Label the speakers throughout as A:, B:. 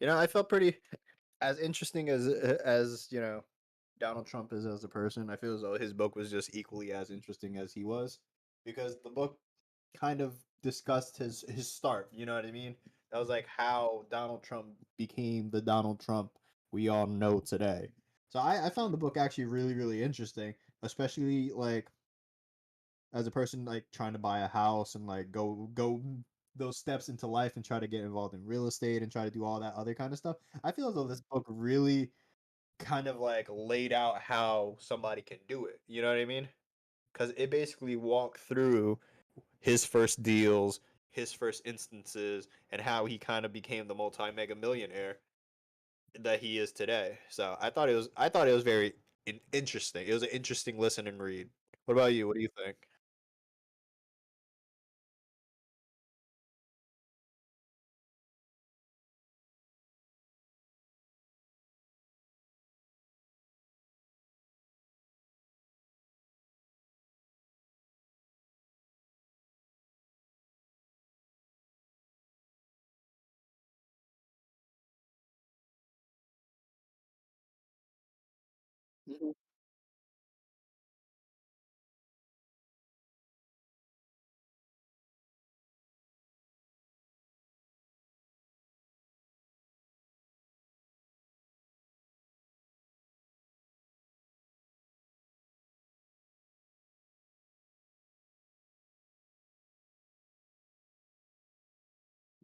A: I felt pretty as interesting as Donald Trump is as a person. I feel as though his book was just equally as interesting as he was, because the book kind of discussed his start. You know what I mean? That was like how Donald Trump became the Donald Trump we all know today. So I found the book actually really really interesting, especially like as a person like trying to buy a house and like go those steps into life and try to get involved in real estate and try to do all that other kind of stuff. I feel as though this book really kind of like laid out how somebody can do it. You know what I mean? Because it basically walked through his first deals, his first instances, and how he kind of became the multi mega millionaire that he is today. So I thought it was very interesting. It was an interesting listen and read. What about you? What do you think? Mhm.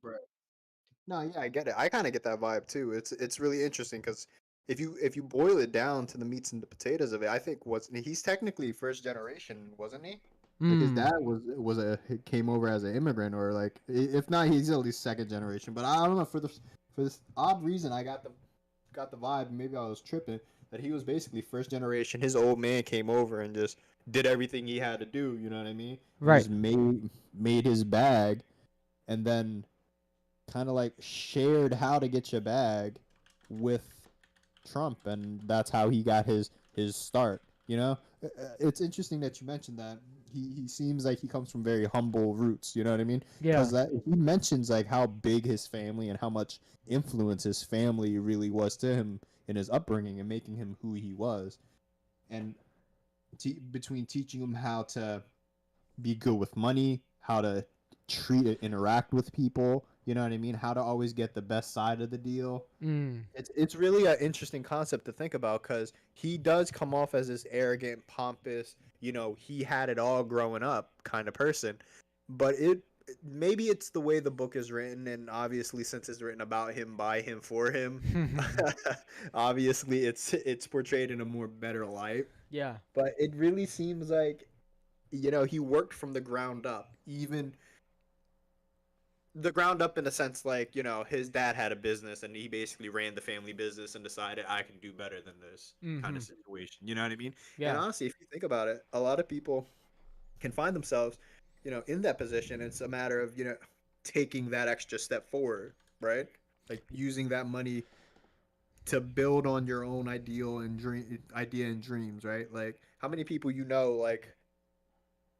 A: Right. No, yeah, I get it. I kind of get that vibe too. It's really interesting because if you boil it down to the meats and the potatoes of it, I think what's he's technically first generation, wasn't he? Like his
B: Mm.
A: dad was a he came over as an immigrant, or like if not, he's at least second generation. But I don't know, for this odd reason, I got the vibe. Maybe I was tripping that he was basically first generation. His old man came over and just did everything he had to do. You know what I mean? And
B: Right.
A: just made his bag, and then kind of like shared how to get your bag with Trump, and that's how he got his start. It's interesting that you mentioned that he seems like he comes from very humble roots. You know what I mean?
B: Yeah.
A: Because that he mentions like how big his family and how much influence his family really was to him in his upbringing and making him who he was, and between teaching him how to be good with money, how to treat and interact with people. You know what I mean? How to always get the best side of the deal.
B: Mm.
A: It's really an interesting concept to think about because he does come off as this arrogant, pompous, he had it all growing up kind of person. But maybe it's the way the book is written, and obviously since it's written about him, by him, for him, obviously it's portrayed in a more better light.
B: Yeah.
A: But it really seems like he worked from the ground up, even the ground up in a sense like, his dad had a business and he basically ran the family business and decided I can do better than this kind of
B: Mhm.
A: situation. You know what I mean? And
B: Yeah.
A: honestly, if you think about it, a lot of people can find themselves, in that position. It's a matter of, taking that extra step forward, right? Like using that money to build on your own idea and dreams, right? Like how many people like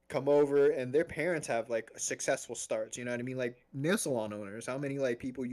A: come over and their parents have like successful starts. You know what I mean? Like nail salon owners. How many like people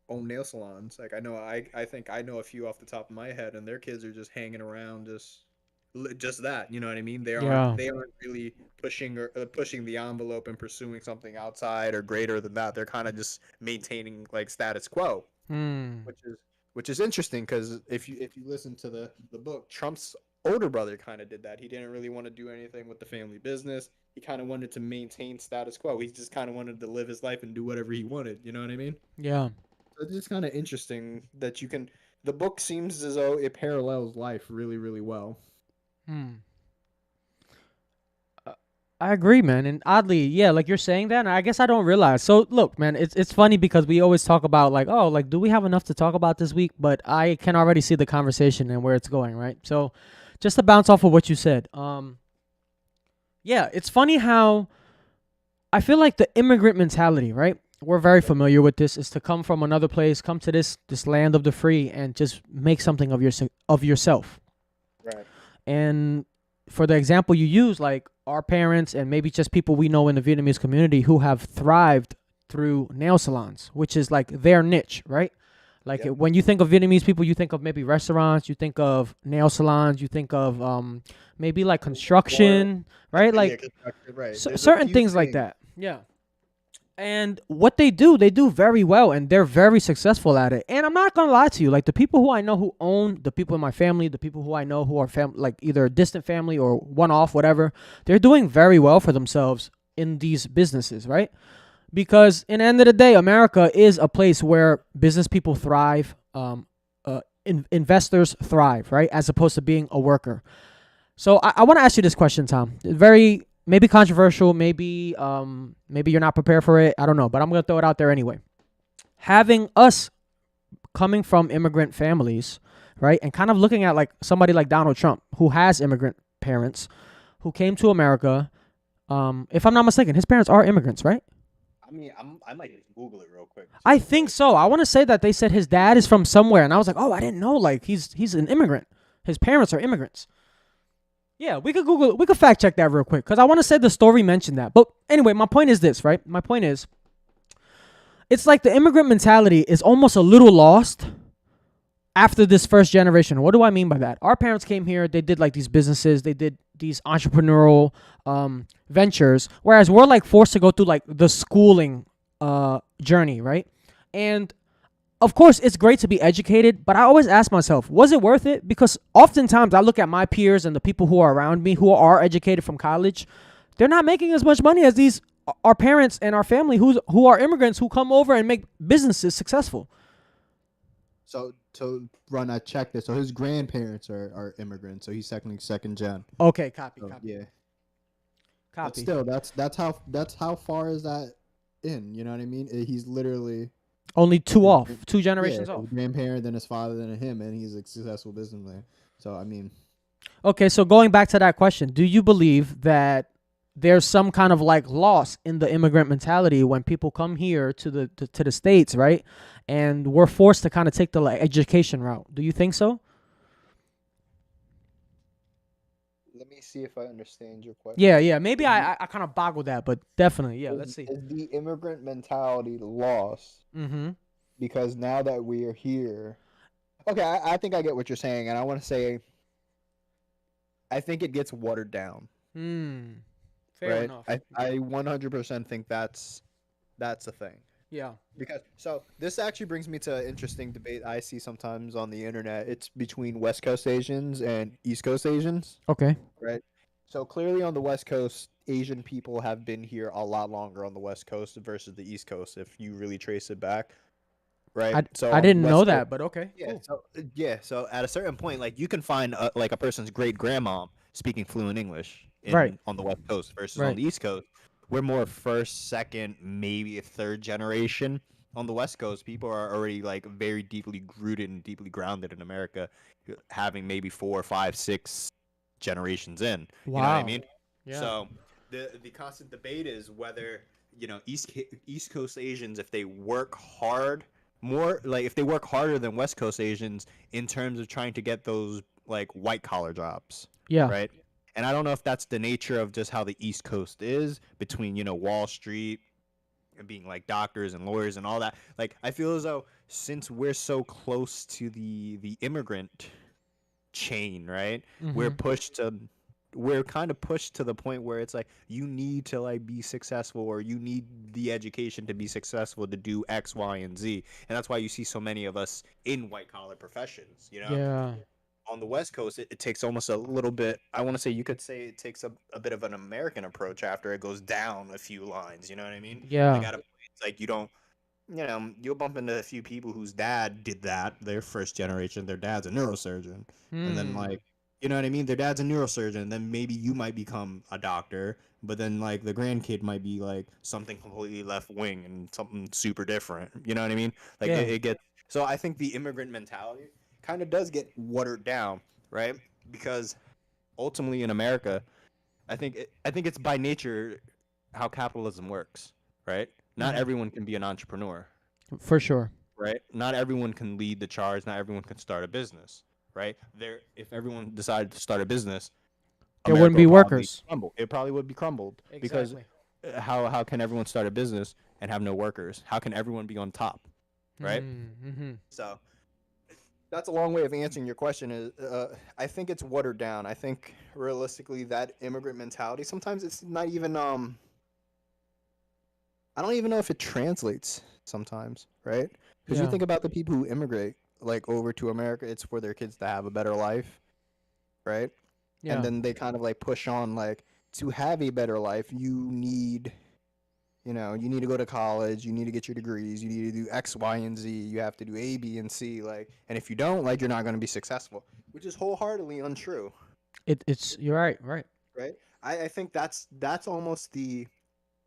A: own nail salons? Like I think I know a few off the top of my head, and their kids are just hanging around, just that. You know what I mean? They aren't
B: Yeah.
A: they aren't really pushing the envelope and pursuing something outside or greater than that. They're kind of just maintaining like status quo,
B: Mm.
A: which is which is interesting because if you listen to the book, Trump's older brother kind of did that. He didn't really want to do anything with the family business. He kind of wanted to maintain status quo. He just kind of wanted to live his life and do whatever he wanted. You know what I mean?
B: Yeah.
A: So it's just kind of interesting that you can. The book seems as though it parallels life really, really well.
B: Hmm. I agree, man. And oddly, yeah, like you're saying that, and I guess I don't realize. So look, man, it's funny because we always talk about like, oh, like do we have enough to talk about this week? But I can already see the conversation and where it's going, right? So just to bounce off of what you said, yeah, it's funny how I feel like the immigrant mentality, right? We're very familiar with this, is to come from another place, come to this land of the free, and just make something of yourself.
A: Right.
B: And for the example you use, like our parents and maybe just people we know in the Vietnamese community who have thrived through nail salons, which is like their niche, right? Like
A: Yep.
B: when you think of Vietnamese people, you think of maybe restaurants, you think of nail salons, you think of maybe like
A: Or
B: construction, right?
A: yeah,
B: Like
A: construction, right. There's a
B: certain
A: few
B: things like
A: things.
B: that. Yeah. And what they do very well, and they're very successful at it. And I'm not gonna lie to you, like the people who I know who own, the people in my family, the people who I know who are like either a distant family or one off, whatever, they're doing very well for themselves in these businesses, right? Because in the end of the day, America is a place where business people thrive, investors thrive, right? As opposed to being a worker. So I want to ask you this question, Tom. Very maybe controversial, maybe you're not prepared for it. I don't know, but I'm gonna throw it out there anyway. Having us coming from immigrant families, right, and kind of looking at like somebody like Donald Trump, who has immigrant parents, who came to America. If I'm not mistaken, his parents are immigrants, right?
A: I mean, I might just Google it real quick
B: I
A: too,
B: think
A: but
B: so. I want to say that they said his dad is from somewhere, and I was like, oh, I didn't know. Like he's an immigrant. His parents are immigrants. Yeah, we could Google. We could fact check that real quick because I want to say the story mentioned that. But anyway, my point is this, right? My point is, it's like the immigrant mentality is almost a little lost after this first generation. What do I mean by that? Our parents came here. They did like these businesses. They did these entrepreneurial ventures, whereas we're like forced to go through like the schooling journey, right? And of course, it's great to be educated, but I always ask myself, was it worth it? Because oftentimes I look at my peers and the people who are around me who are educated from college, they're not making as much money as these our parents and our family who are immigrants who come over and make businesses successful.
A: so to run, I checked this. So his grandparents are immigrants, so he's technically second gen.
B: Okay, copy,
A: So
B: copy,
A: yeah, but
B: copy.
A: still, that's how far is that in? You know what I mean? He's literally
B: Only two
A: his,
B: off, two
A: yeah,
B: generations
A: his
B: off.
A: grandparent, then his father, then him, and he's a successful businessman. So I mean,
B: Okay, so going back to that question, do you believe that there's some kind of like loss in the immigrant mentality when people come here to the states, right? And we're forced to kind of take the like education route. Do you think so?
A: let me see if I understand your
B: Yeah,
A: question.
B: yeah. Maybe I kind of boggled that, but definitely, yeah.
A: Is,
B: Let's see.
A: is the immigrant mentality lost
B: Mm-hmm.
A: because now that we are here? Okay, I think I get what you're saying, and I want to say I think it gets watered down,
B: Hmm. Fair
A: right?
B: enough.
A: I 100% think that's a thing.
B: Yeah.
A: Because so this actually brings me to an interesting debate I see sometimes on the internet. It's between West Coast Asians and East Coast Asians,
B: Okay.
A: right? So clearly on the West Coast, Asian people have been here a lot longer on the West Coast versus the East Coast if you really trace it back, right?
B: I
A: So
B: I
A: on the
B: didn't know
A: West Coast,
B: that, but okay.
A: yeah,
B: Cool.
A: so at a certain point, like you can find like a person's great grandma speaking fluent English
B: Right.
A: in on the West Coast versus on
B: Right.
A: the East Coast. We're more first, second, maybe a third generation. On the West Coast, people are already like very deeply rooted and deeply grounded in America, having maybe four, five, six generations in. You know what I
B: Wow.
A: mean?
B: Yeah.
A: So the constant debate is whether East Coast Asians, if they work hard more, like if they work harder than West Coast Asians in terms of trying to get those like white collar jobs,
B: Yeah.
A: right? And I don't know if that's the nature of just how the East Coast is between Wall Street and being like doctors and lawyers and all that. Like I feel as though since we're so close to the immigrant chain, right? We're
B: Mm-hmm.
A: pushed to we're kind of pushed to the point where it's like you need to like be successful or you need the education to be successful to do X, Y, and Z. And that's why you see so many of us in white collar professions,
B: Yeah.
A: On the West Coast, it takes almost a little bit. I want to say you could say it takes a bit of an American approach after it goes down a few lines. You know what I mean? Like
B: Yeah.
A: at a point, it's like you don't. You'll bump into a few people whose dad did that. Their first generation, their dad's a neurosurgeon, and then
B: Hmm.
A: like, you know what I mean? Their dad's a neurosurgeon. Then maybe you might become a doctor, but then like the grandkid might be like something completely left wing and something super different. You know what I mean? Like
B: Yeah.
A: it gets. So I think the immigrant mentality kind of does get watered down, right? Because ultimately in America, I think it's by nature how capitalism works, right? Not
B: Mm-hmm.
A: everyone can be an entrepreneur,
B: For sure.
A: right? Not everyone can lead the charge. Not everyone can start a business, right? If everyone decided to start a business,
B: There wouldn't
A: America
B: be
A: would probably
B: workers.
A: crumble. It probably would be crumbled because
B: Exactly.
A: how can everyone start a business and have no workers? How can everyone be on top? right?
B: Mm-hmm.
A: So that's a long way of answering your question. Is I think it's watered down. I think realistically that immigrant mentality sometimes it's not even I don't even know if it translates sometimes, right? Because you
B: Yeah.
A: think about the people who immigrate like over to America, it's for their kids to have a better life, right? And
B: Yeah.
A: then they kind of like push on like to have a better life, you need you need to go to college, you need to get your degrees, you need to do X, Y, and Z, you have to do A, B, and C, like, and if you don't, like, you're not going to be successful, which is wholeheartedly untrue,
B: It's you're right, right.
A: right? I think that's almost the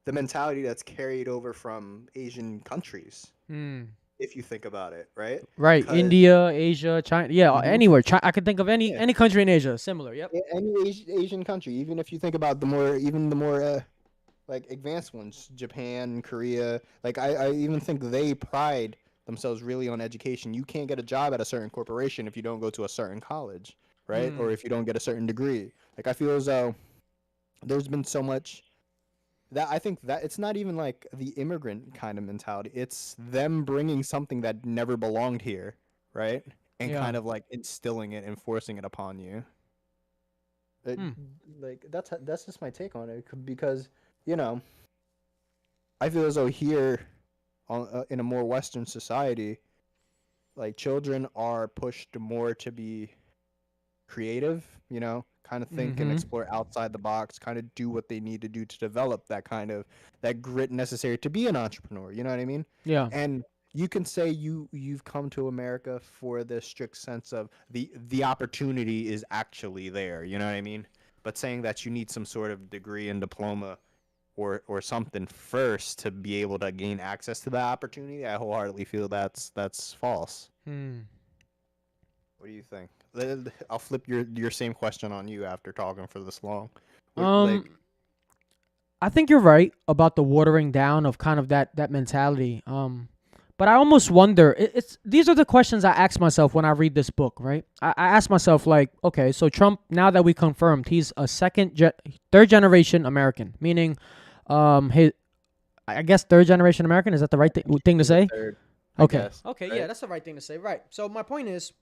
A: mentality that's carried over from Asian countries,
B: Mm.
A: if you think about it, right?
B: Right.
A: Because
B: India, Asia, China. Yeah, anywhere. I could think of any
A: yeah,
B: any country in Asia similar. Yep.
A: any Asian country, even if you think about even the more like advanced ones, Japan, Korea. Like I even think they pride themselves really on education. You can't get a job at a certain corporation if you don't go to a certain college, right? Or
B: Mm.
A: if you don't get a certain degree. Like I feel as though there's been so much that I think that it's not even like the immigrant kind of mentality. It's them bringing something that never belonged here, right? And
B: Yeah.
A: kind of like instilling it and forcing it upon you. It,
B: Hmm.
A: like that's just my take on it because you know I feel as though here, in a more Western society, like children are pushed more to be creative, kind of think and
B: Mm-hmm.
A: explore outside the box, kind of do what they need to do to develop that grit necessary to be an entrepreneur. You know what I mean?
B: Yeah.
A: And you can say you've come to America for the strict sense of the opportunity is actually there. You know what I mean? But saying that you need some sort of degree and diploma or something first to be able to gain access to that opportunity, I wholeheartedly feel that's false.
B: Hmm.
A: What do you think? I'll flip your same question on you after talking for this long. Like,
B: Um, I think you're right about the watering down of kind of that mentality. But I almost wonder. It's these are the questions I ask myself when I read this book. Right? I ask myself like, okay, so Trump. Now that we confirmed he's a third generation American, meaning, his I guess third generation American. Is that the right thing to
A: he's a
B: say?
A: third, I
B: Okay.
A: guess.
B: Okay. Yeah,
A: Right?
B: that's the right thing to say. Right. So my point is,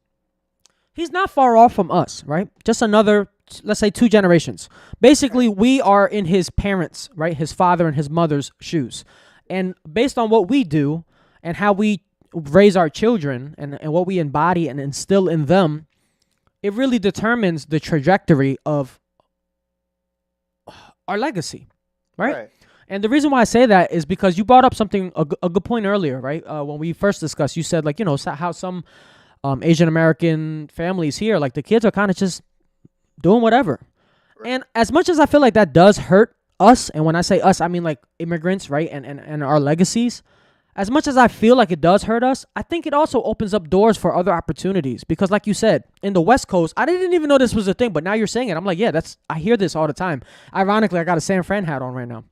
B: he's not far off from us, right? Just another, let's say, two generations. Basically,
A: Right.
B: we are in his parents, right? His father and his mother's shoes. And based on what we do and how we raise our children and what we embody and instill in them, it really determines the trajectory of our legacy, right?
A: Right.
B: And the reason why I say that is because you brought up something, a good point earlier, right? When we first discussed, you said, like, how some Asian American families here, like the kids are kind of just doing whatever.
A: Right.
B: And as much as I feel like that does hurt us, and when I say us, I mean like immigrants, right? And our legacies. As much as I feel like it does hurt us, I think it also opens up doors for other opportunities. Because like you said, in the West Coast, I didn't even know this was a thing, but now you're saying it. I'm like, yeah, I hear this all the time. Ironically, I got a San Fran hat on right now.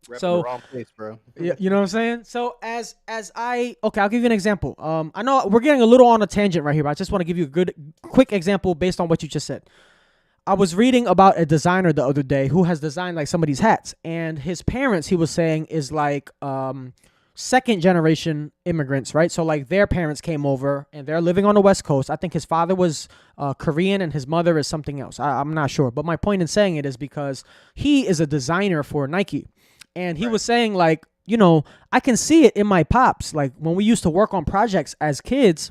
A: Repping the
B: So
A: wrong place, bro.
B: you know what I'm saying? So I'll give you an example. I know we're getting a little on a tangent right here, but I just want to give you a quick example based on what you just said. I was reading about a designer the other day who has designed like some of these hats, and his parents, he was saying, is like second generation immigrants, right? So like their parents came over and they're living on the West Coast. I think his father was Korean and his mother is something else. I'm not sure, but my point in saying it is because he is a designer for Nike. And he was saying, like, I can see it in my pops. Like, when we used to work on projects as kids,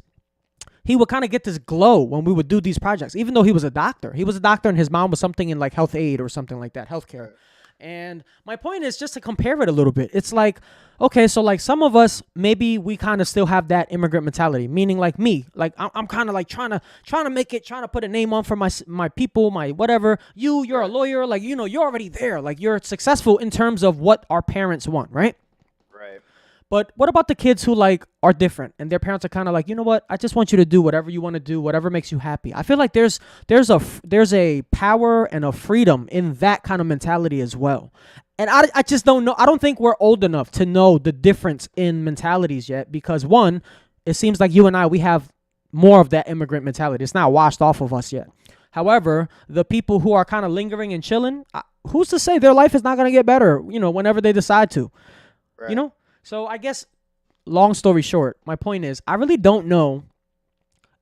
B: he would kind of get this glow when we would do these projects, even though he was a doctor. He was a doctor and his mom was something in, like, health aid or something like that, healthcare.
A: Right.
B: And my point is just to compare it a little bit. It's like, okay, so, like, some of us, maybe we kind of still have that immigrant mentality, meaning, like, me. Like, I'm kind of, like, trying to make it, trying to put a name on for my people, my whatever. You're a lawyer. Like, you're already there. Like, you're successful in terms of what our parents want, right?
A: Right.
B: But what about the kids who like are different and their parents are kind of like, you know what? I just want you to do whatever you want to do, whatever makes you happy. I feel like there's a power and a freedom in that kind of mentality as well. And I just don't know. I don't think we're old enough to know the difference in mentalities yet because one, it seems like you and I, we have more of that immigrant mentality. It's not washed off of us yet. However, the people who are kind of lingering and chilling, who's to say their life is not going to get better, whenever they decide to,
A: Right.
B: So I guess long story short, my point is I really don't know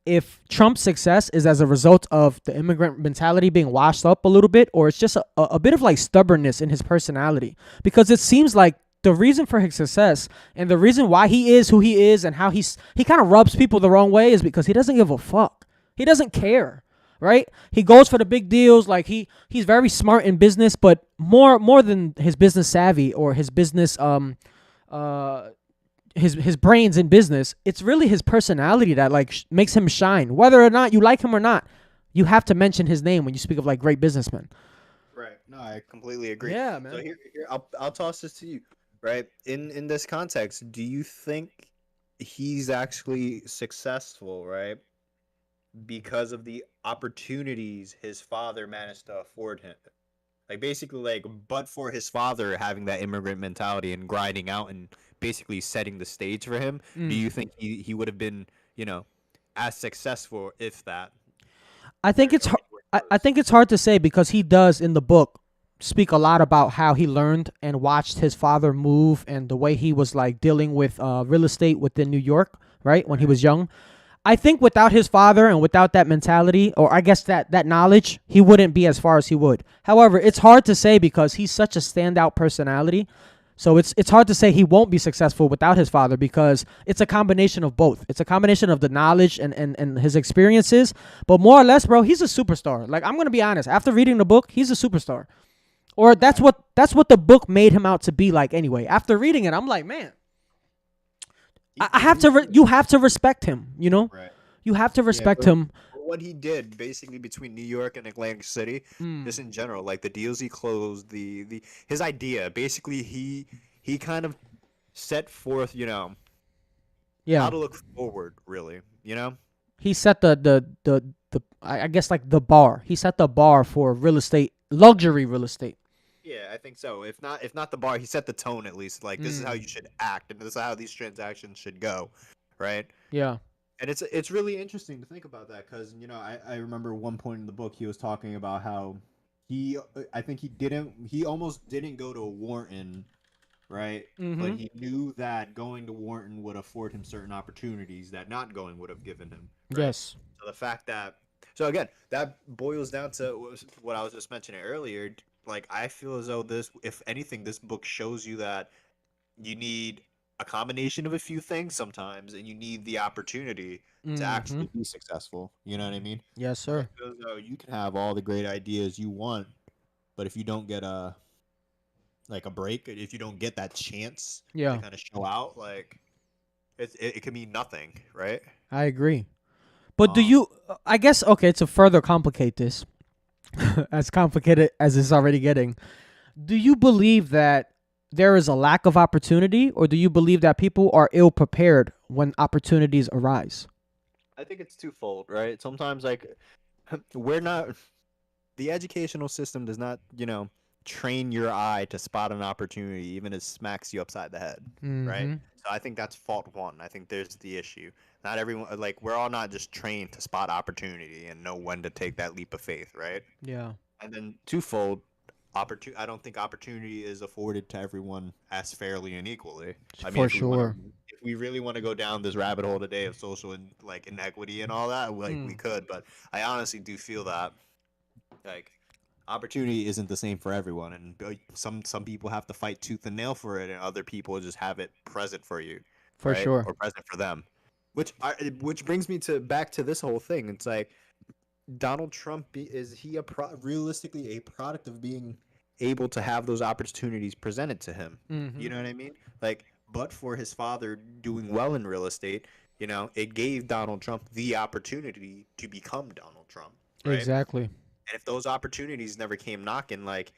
B: if Trump's success is as a result of the immigrant mentality being washed up a little bit, or it's just a bit of like stubbornness in his personality. Because it seems like the reason for his success and the reason why he is who he is and how he kind of rubs people the wrong way is because he doesn't give a fuck. He doesn't care, right? He goes for the big deals. Like he's very smart in business, but more than his business savvy or his business uh his brains in business, it's really his personality that like makes him shine. Whether or not you like him or not, you have to mention his name when you speak of like great businessmen.
A: Right. No, I completely agree.
B: Yeah,
A: So
B: man.
A: here I'll toss this to you. Right. In this context, do you think he's actually successful, right? Because of the opportunities his father managed to afford him. Like basically like but for his father having that immigrant mentality and grinding out and basically setting the stage for him, do
B: Mm.
A: you think he would have been, as successful if that
B: I think it's
A: where
B: hard.
A: he
B: I
A: was?
B: think it's hard to say because he does in the book speak a lot about how he learned and watched his father move and the way he was like dealing with real estate within New York, right? When he
A: Right.
B: was young. I think without his father and without that mentality, or I guess that knowledge, he wouldn't be as far as he would. However, it's hard to say because he's such a standout personality. So it's hard to say he won't be successful without his father because it's a combination of both. It's a combination of the knowledge and his experiences. But more or less, bro, he's a superstar. Like I'm gonna be honest. After reading the book, he's a superstar. Or
A: No,
B: that's what the book made him out to be like anyway. After reading it, I'm like, man, I have
A: he's
B: to. You have to respect him. You know,
A: right.
B: you have to
A: Yeah,
B: respect
A: but
B: him.
A: what he did basically between New York and Atlantic City,
B: Mm,
A: just in general, like the deals he closed, the his idea, basically he kind of set forth, how
B: yeah,
A: to look forward, really, you know?
B: he set the I guess like the bar. He set the bar for real estate, luxury real estate.
A: Yeah, I think so. If not the bar, he set the tone at least. Like this is how
B: Mm,
A: you should act, and this is how these transactions should go, right?
B: yeah.
A: And it's really interesting to think about that because I remember one point in the book he was talking about how I think he almost didn't go to Wharton, right? But
B: Mm-hmm.
A: he knew that going to Wharton would afford him certain opportunities that not going would have given him, right?
B: Yes.
A: So the fact that so again that boils down to what I was just mentioning earlier. Like I feel as though this, if anything, this book shows you that you need a combination of a few things sometimes, and you need the opportunity to
B: Mm-hmm.
A: actually be successful. You know what I mean?
B: Yes,
A: Like I
B: sir.
A: feel as though you can have all the great ideas you want, but if you don't get a break, if you don't get that chance to
B: Yeah,
A: kind of show out, like it can mean nothing, right?
B: I agree. But do
A: Um,
B: you? I guess okay. To further complicate this, as complicated as it's already getting, do you believe that there is a lack of opportunity, or do you believe that people are ill prepared when opportunities arise?
A: I think it's twofold, right? Sometimes like we're not the educational system does not, train your eye to spot an opportunity, even if it smacks you upside the head, right?
B: Mm-hmm.
A: So I think that's fault one. I think there's the issue. Not everyone, like, we're all not just trained to spot opportunity and know when to take that leap of faith, right?
B: Yeah,
A: And then twofold, I don't think opportunity is afforded to everyone as fairly and equally. I mean,
B: for sure.
A: if we really want to go down this rabbit hole today of social and like inequity and all that, like we
B: Mm.
A: could, but I honestly do feel that like opportunity isn't the same for everyone, and some people have to fight tooth and nail for it, and other people just have it present for you,
B: For
A: right,
B: sure.
A: or present for them. Which brings me to back to this whole thing. It's like Donald Trump is he realistically a product of being able to have those opportunities presented to him?
B: Mm-hmm.
A: You know what I mean? Like, but for his father doing well in real estate, it gave Donald Trump the opportunity to become Donald Trump, right?
B: Exactly.
A: And if those opportunities never came knocking, like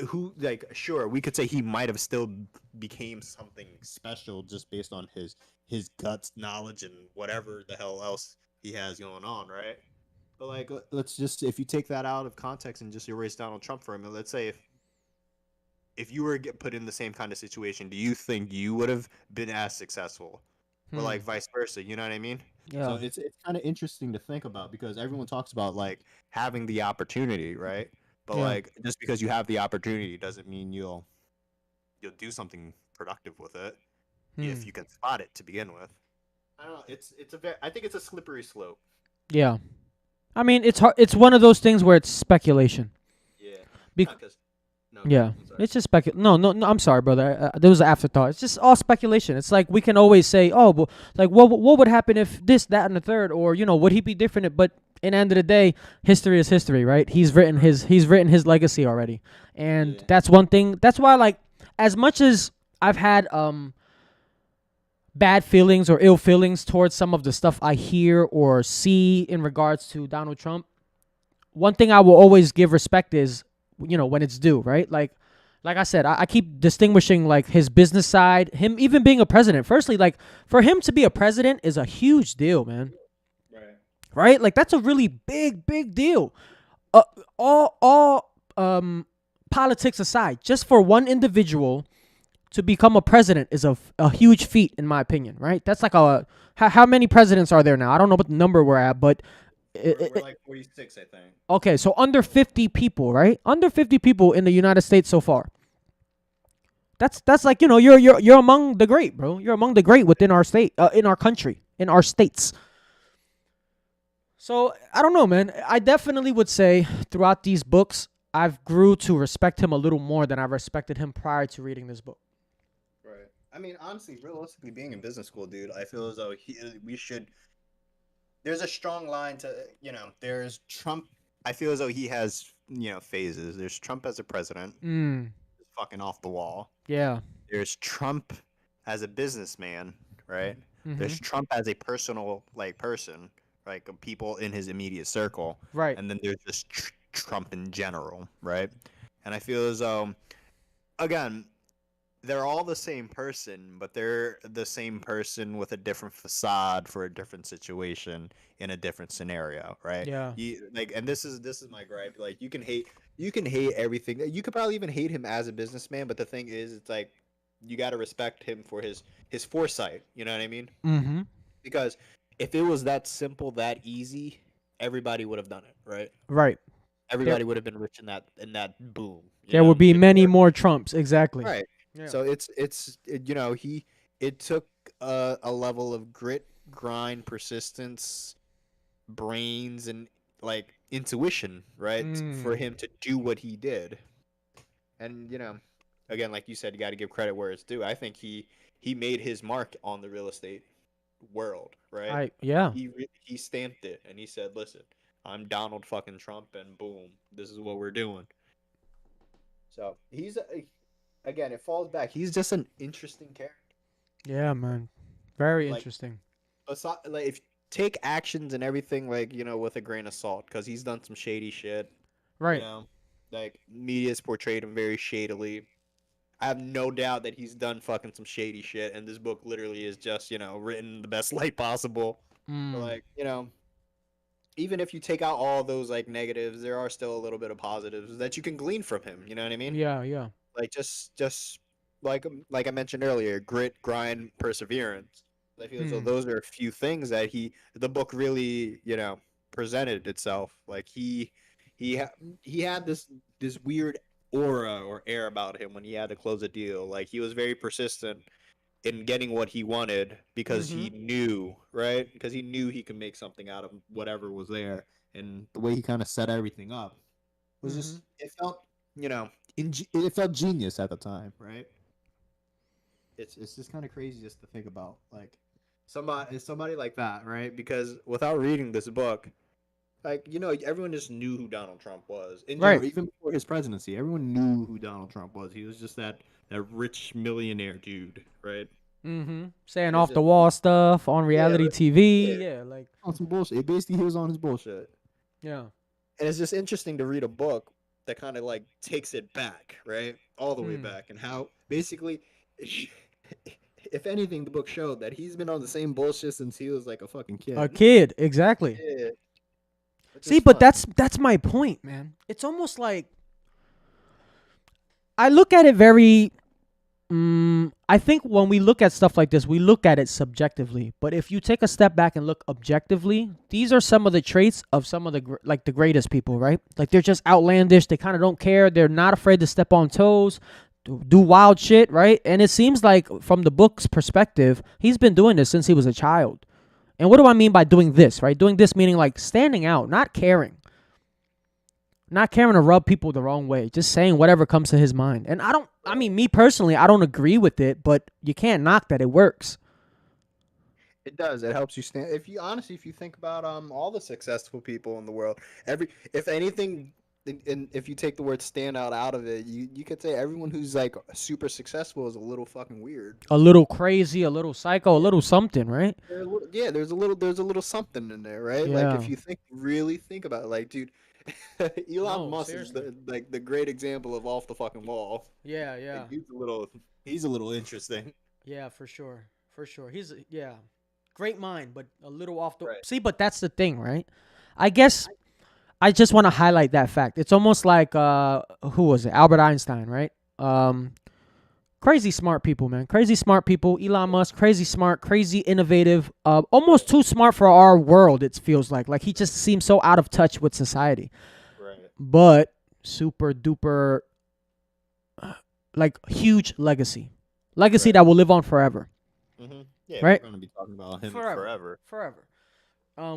A: who, like, sure, we could say he might have still became something special just based on his guts, knowledge, and whatever the hell else he has going on, right? But like, let's just if you take that out of context and just erase Donald Trump for a minute, let's say if you were to get put in the same kind of situation, do you think you would have been as successful, or
B: Hmm.
A: like vice versa? You know what I mean? So
B: Yeah.
A: it's kind of interesting to think about because everyone talks about like having the opportunity, right? But
B: Yeah.
A: like just because you have the opportunity doesn't mean you'll do something productive with it. if
B: Hmm.
A: you can spot it to begin with. I don't know. It's a very. I think it's a slippery slope.
B: Yeah. I mean, it's hard. It's one of those things where it's speculation.
A: Yeah.
B: Bec-
A: No, because no, go ahead.
B: yeah,
A: I'm sorry.
B: it's just No, no, no. I'm sorry, brother. There was an afterthought. It's just all speculation. It's like we can always say, oh, well, like what would happen if this, that, and the third, or would he be different? But in the end of the day, history is history, right?
A: Right.
B: He's written his legacy already, and
A: Yeah.
B: that's one thing. That's why, like, as much as I've had bad feelings or ill feelings towards some of the stuff I hear or see in regards to Donald Trump, one thing I will always give respect is, when it's due, right? Like I said, I keep distinguishing like his business side, him even being a president. Firstly, like for him to be a president is a huge deal, man.
A: Right.
B: Right? Like that's a really big, big deal. Uh, all politics aside, just for one individual to become a president is a huge feat in my opinion, right? That's like how many presidents are there now? I don't know what number we're at, but
A: We're like 46, I think.
B: okay, so under 50 people, right? Under 50 people in the United States so far. That's like, you're among the great, bro. You're among the great within our state, in our country, in our states. So, I don't know, man. I definitely would say throughout these books, I've grew to respect him a little more than I respected him prior to reading this book.
A: Right. I mean, honestly, realistically, being in business school, dude, I feel as though we should. There's a strong line to, there's Trump. I feel as though he has, phases. There's Trump as a president,
B: Mm,
A: fucking off the wall.
B: yeah.
A: There's Trump as a businessman, right?
B: Mhm.
A: There's Trump as a personal, like, person, like people in his immediate circle,
B: Right.
A: and then there's just Trump in general, right? And I feel as though, again, they're all the same person, but they're the same person with a different facade for a different situation in a different scenario, right?
B: Yeah.
A: And this is my gripe. Like you can hate everything. You could probably even hate him as a businessman, but the thing is, it's like you got to respect him for his foresight. You know what I mean?
B: Mhm.
A: Because if it was that simple, that easy, everybody would have done it, right?
B: Right. There
A: Everybody would have been rich in that boom.
B: there will be many more Trumps, exactly.
A: Right.
B: Yeah.
A: So it took a level of grit, grind, persistence, brains, and like intuition, right, for
B: Mm.
A: him to do what he did. And again, like you said, you got to give credit where it's due. I think he made his mark on the real estate world, right?
B: Yeah.
A: He stamped it, and he said, "Listen, I'm Donald fucking Trump, and boom, this is what we're doing." So again, it falls back. He's just an interesting character.
B: Yeah, man. Very
A: Like,
B: interesting.
A: like if take actions and everything, like with a grain of salt, because he's done some shady shit. You
B: Right.
A: know, like media's portrayed him very shadily. I have no doubt that he's done fucking some shady shit, and this book literally is just written in the best light possible. But
B: Mm.
A: like even if you take out all those like negatives, there are still a little bit of positives that you can glean from him. You know what I mean?
B: Yeah, yeah.
A: Like just like I mentioned earlier, grit, grind, perseverance. I feel as though
B: Mm.
A: those are a few things that the book really presented itself. Like he had this weird aura or air about him when he had to close a deal. Like he was very persistent in getting what he wanted because he
B: Mhm.
A: knew, right? Because he knew he could make something out of whatever was there, and the way he kind of set everything up was
B: Mhm.
A: just it felt it felt genius at the time, right? It's just kind of crazy just to think about like somebody like that, right? Because without reading this book, like everyone just knew who Donald Trump was in
B: Right.
A: general, even before his presidency. Everyone knew who Donald Trump was. He was just that rich millionaire dude, right?
B: Mhm. Saying
A: And it's
B: off the
A: just
B: wall stuff on
A: yeah,
B: reality
A: yeah,
B: TV. Yeah, like
A: on some bullshit. Basically, he was on his bullshit,
B: yeah.
A: and it's just interesting to read a book that kind of like takes it back, right, all the way
B: Mm.
A: back, and how basically, if anything, the book showed that he's been on the same bullshit since he was like a fucking
B: A
A: kid.
B: kid, exactly.
A: Yeah, which
B: See,
A: is
B: but
A: fun.
B: that's my point, man. It's almost like I look at it very I think when we look at stuff like this, we look at it subjectively. But if you take a step back and look objectively, these are some of the traits of some of like the greatest people, right? Like they're just outlandish. They kind of don't care. They're not afraid to step on toes. do wild shit, right? And it seems like from the book's perspective, he's been doing this since he was a child. And what do I mean by doing this, right? Doing this meaning like standing out, not caring. Not caring to rub people the wrong way, just saying whatever comes to his mind. And I mean, me personally, I don't agree with it, but you can't knock that it works.
A: It does. It helps you stand. If you honestly, if you think about all the successful people in the world, if anything, and if you take the word standout out of it, you could say everyone who's like super successful is a little fucking weird.
B: A little crazy, a little psycho, a
A: Yeah,
B: little something, right?
A: yeah. There's a little something in there, right? Like if
B: Yeah.
A: you really think about it, like dude, Elon
B: No,
A: Musk is
B: seriously.
A: the great example of off the fucking wall.
B: Yeah,
A: Like
B: yeah.
A: he's a little interesting.
B: Yeah, for sure. For sure. Yeah. Great mind, but a little off the.
A: Right.
B: See, but that's the thing, right? I guess I just want to highlight that fact. It's almost like who was it? Albert Einstein, right? Crazy smart people, man. Crazy smart people. Elon Musk, crazy smart, crazy innovative. Almost too smart for our world. It feels like he just seems so out of touch with society.
A: Right.
B: But super duper, like huge legacy
A: Right.
B: that will live on forever,
A: Yeah, we're
B: right?
A: gonna be talking about him
B: Forever,
A: forever.
B: forever.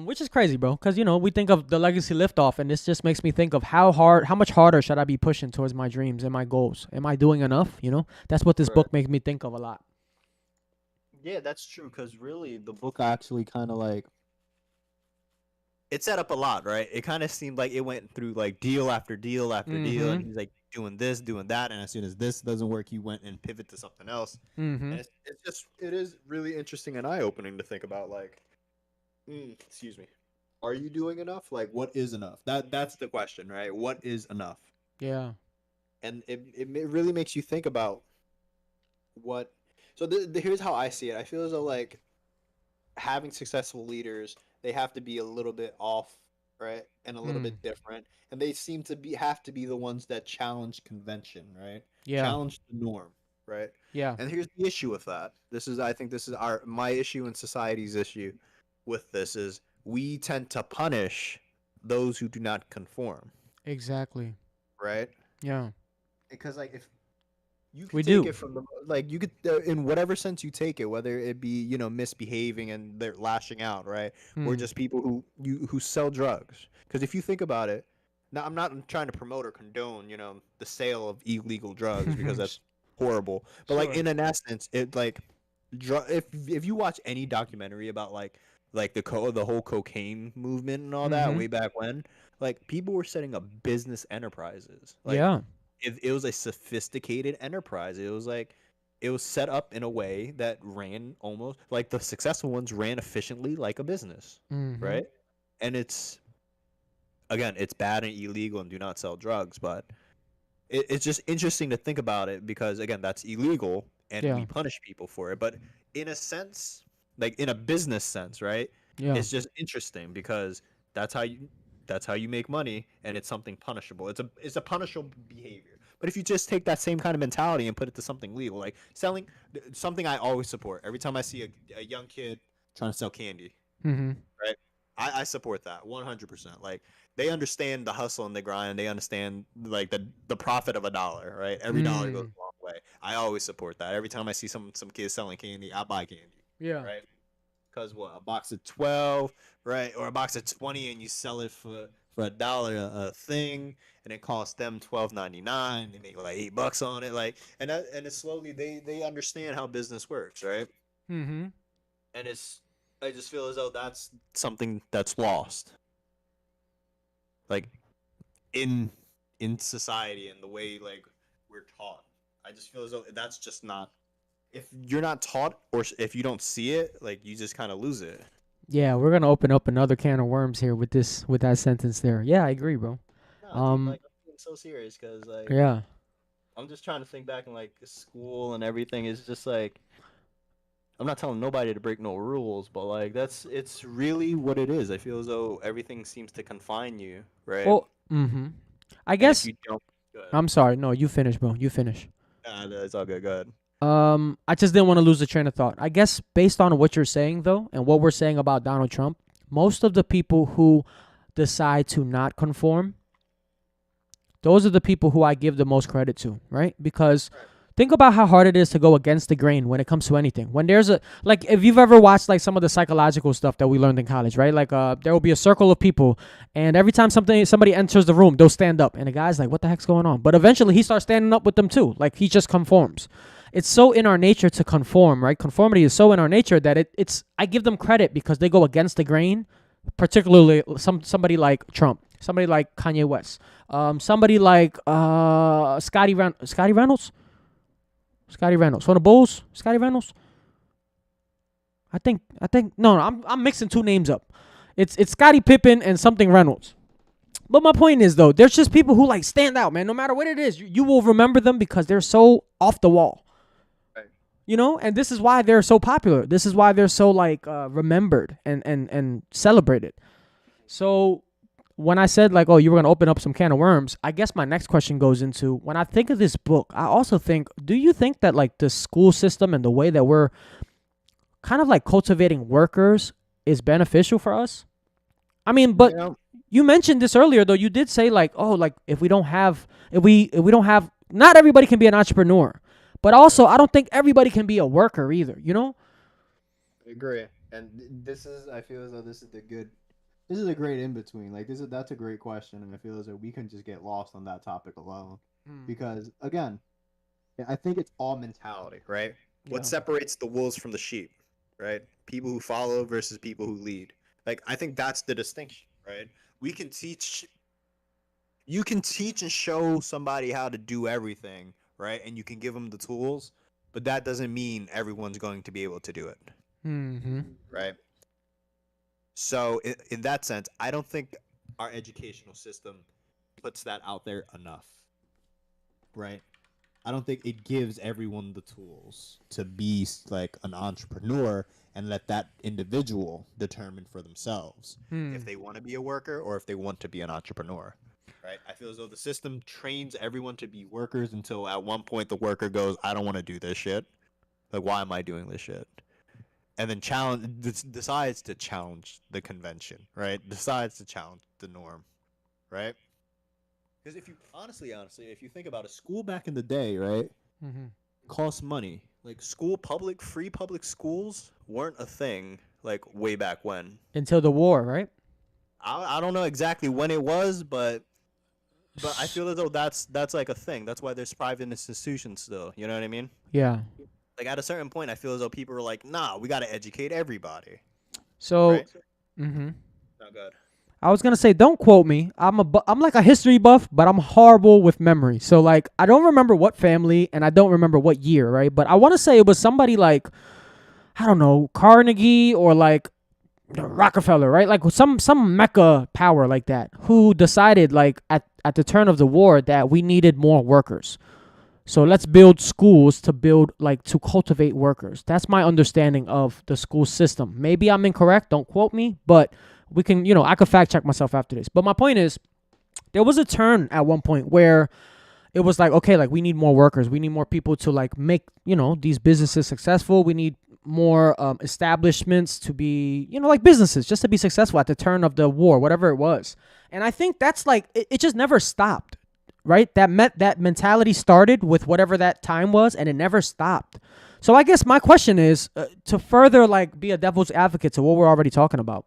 B: Which is crazy, bro. Because we think of the legacy liftoff, and this just makes me think of how much harder should I be pushing towards my dreams and my goals? Am I doing enough? That's what this
A: Right.
B: book makes me think of a lot.
A: Yeah, that's true. Because really, the book actually kind of like it set up a lot, right? It kind of seemed like it went through like deal after deal after deal, and
B: Mm-hmm.
A: he's like doing this, doing that, and as soon as this doesn't work, he went and pivot to something else.
B: Mm-hmm.
A: And it is really interesting and eye opening to think about like, excuse me, are you doing enough? Like, what is enough? That's the question, right? What is enough?
B: Yeah.
A: And it really makes you think about what. So here's how I see it. I feel as though like having successful leaders, they have to be a little bit off, right, and a little
B: Mm.
A: bit different, and they seem to be have to be the ones that challenge convention, right?
B: Yeah.
A: Challenge the norm, right?
B: Yeah.
A: And here's the issue with that. I think this is my issue and society's issue with this is we tend to punish those who do not conform,
B: Exactly.
A: right?
B: Yeah.
A: Because like if you could
B: We
A: take
B: do.
A: it from the like you could in whatever sense you take it, whether it be misbehaving and they're lashing out, right, or
B: Mm.
A: just people who sell drugs. Because if you think about it, now I'm not trying to promote or condone the sale of illegal drugs because that's horrible. But like
B: Sure.
A: in an essence, it like if you watch any documentary about like the whole cocaine movement and all that
B: Mm-hmm.
A: way back when, like people were setting up business enterprises like
B: Yeah.
A: it was a sophisticated enterprise. It was like it was set up in a way that ran almost like the successful ones ran efficiently like a business,
B: Mm-hmm.
A: right? And it's bad and illegal and do not sell drugs, but it's just interesting to think about it because again, that's illegal and
B: Yeah.
A: we punish people for it. But in a sense, like in a business sense, right?
B: Yeah.
A: It's just interesting because that's how you that's how you make money and it's something punishable. It's a punishable behavior. But if you just take that same kind of mentality and put it to something legal, like selling something I always support. Every time I see a young kid trying to sell candy,
B: Mm-hmm.
A: right? I support that 100%. Like they understand the hustle and the grind. They understand like the profit of a dollar, right? Every dollar goes
B: Mm.
A: a long way. I always support that. Every time I see some kids selling candy, I buy candy,
B: Yeah.
A: right? Because what a box of 12, right, or a box of 20, and you sell it for $1 a thing, and it costs them $12.99. They make like $8 on it, like, and it's slowly they understand how business works, right?
B: Mm-hmm.
A: And I just feel as though that's something that's lost, like in society and the way like we're taught. I just feel as though that's just not. If you're not taught or if you don't see it, like you just kind of lose it.
B: Yeah, we're gonna open up another can of worms here with that sentence there. Yeah, I agree, bro.
A: No, dude,
B: Um,
A: like I'm being so serious because like
B: yeah.
A: I'm just trying to think back in like school and everything is just like I'm not telling nobody to break no rules, but like it's really what it is. I feel as though everything seems to confine you, right?
B: Well, mm-hmm. I
A: And if
B: guess
A: you don't, good.
B: I'm sorry. No, you finish, bro. You finish.
A: Nah, no, it's all good. Good.
B: I just didn't want to lose the train of thought. I guess based on what you're saying though, and what we're saying about Donald Trump, most of the people who decide to not conform, those are the people who I give the most credit to, right? Because
A: Right.
B: Think about how hard it is to go against the grain when it comes to anything. When there's a like, if you've ever watched like some of the psychological stuff that we learned in college, right? Like, there will be a circle of people, and every time somebody enters the room, they'll stand up, and the guy's like, "What the heck's going on?" But eventually, he starts standing up with them too. Like, he just conforms. It's so in our nature to conform, right? Conformity is so in our nature that it's. I give them credit because they go against the grain, particularly somebody like Trump, somebody like Kanye West, somebody like Scotty Reynolds. Scotty Reynolds. For the Bulls, Scotty Reynolds. I think no, I'm mixing two names up. It's Scottie Pippen and something Reynolds. But my point is though, there's just people who like stand out, man. No matter what it is, you will remember them because they're so off the wall.
A: Right.
B: You know, and this is why they're so popular. This is why they're so like remembered and celebrated. So when I said like, oh, you were gonna open up some can of worms, I guess my next question goes into when I think of this book, I also think, do you think that like the school system and the way that we're kind of like cultivating workers is beneficial for us? I mean, but
A: You know,
B: you mentioned this earlier though. You did say like, oh, like if we don't have, not everybody can be an entrepreneur, but also I don't think everybody can be a worker either. You know?
A: I agree. And this is, I feel as though this is a great in between. Like that's a great question, and I feel as though we can just get lost on that topic alone, because again, I think it's all mentality, right? What
B: Yeah.
A: separates the wolves from the sheep, right? People who follow versus people who lead. Like I think that's the distinction, right? We can teach you can teach and show somebody how to do everything, right? And you can give them the tools, but that doesn't mean everyone's going to be able to do it,
B: Mm-hmm.
A: right? So in that sense, I don't think our educational system puts that out there enough, right? I don't think it gives everyone the tools to be like an entrepreneur and let that individual determine for themselves if they want to be a worker or if they want to be an entrepreneur. Right? I feel as though the system trains everyone to be workers until at one point the worker goes, I don't want to do this shit. Like, why am I doing this shit? And then decides to challenge the convention, right? Decides to challenge the norm, right? Because if you honestly, if you think about a school back in the day, right,
B: Mm-hmm.
A: costs money. Like free public schools weren't a thing like way back when.
B: Until the war, right?
A: I don't know exactly when it was, but I feel as though that's like a thing. That's why there's private institutions still. You know what I mean?
B: Yeah.
A: Like at a certain point, I feel as though people are like, nah, we got to educate everybody,
B: So,
A: right?
B: mm-hmm.
A: Not good.
B: I was gonna say, don't quote me. I'm like a history buff, but I'm horrible with memory. So like, I don't remember what family, and I don't remember what year, right? But I want to say it was somebody like, I don't know, Carnegie or like Rockefeller, right? Like some mecca power like that, who decided like at the turn of the war that we needed more workers. So let's build schools to build like to cultivate workers. That's my understanding of the school system. Maybe I'm incorrect. Don't quote me, but we can, I could fact check myself after this. But my point is, there was a turn at one point where it was like, okay, like we need more workers. We need more people to like make, these businesses successful. We need more establishments to be, like businesses just to be successful at the turn of the war, whatever it was. And I think that's like, it just never stopped, right? That mentality started with whatever that time was, and it never stopped. So I guess my question is to further like be a devil's advocate to what we're already talking about.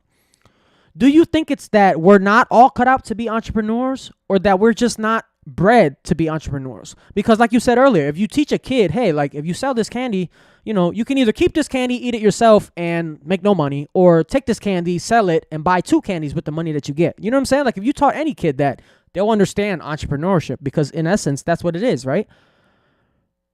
B: Do you think it's that we're not all cut out to be entrepreneurs, or that we're just not bred to be entrepreneurs? Because like you said earlier, if you teach a kid, hey, like if you sell this candy, you can either keep this candy, eat it yourself and make no money, or take this candy, sell it, and buy two candies with the money that you get. You know what I'm saying? Like if you taught any kid that, they'll understand entrepreneurship, because in essence, that's what it is, right?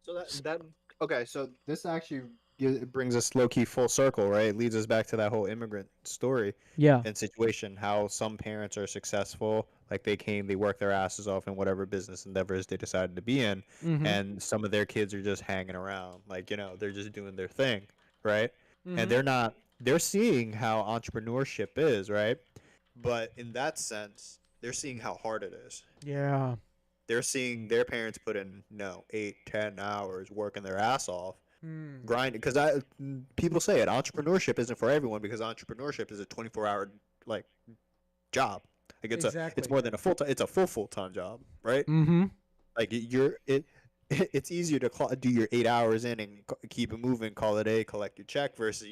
A: So that okay. So this actually it brings us low key full circle, right? It leads us back to that whole immigrant story
B: Yeah.
A: and situation. How some parents are successful, like they work their asses off in whatever business endeavors they decided to be in,
B: Mm-hmm.
A: and some of their kids are just hanging around, like they're just doing their thing, right? And
B: Mm-hmm.
A: they're seeing how entrepreneurship is, right? But in that sense, they're seeing how hard it is.
B: Yeah.
A: They're seeing their parents put in 8-10 hours working their ass off,
B: Mm.
A: grinding. Because people say it, entrepreneurship isn't for everyone, because entrepreneurship is a 24-hour like job. Like it's
B: Exactly.
A: more than a full time. It's a full time job, right?
B: Mm-hmm.
A: Like you're it. it's easier to do your 8 hours in and keep it moving, call it a day, collect your check versus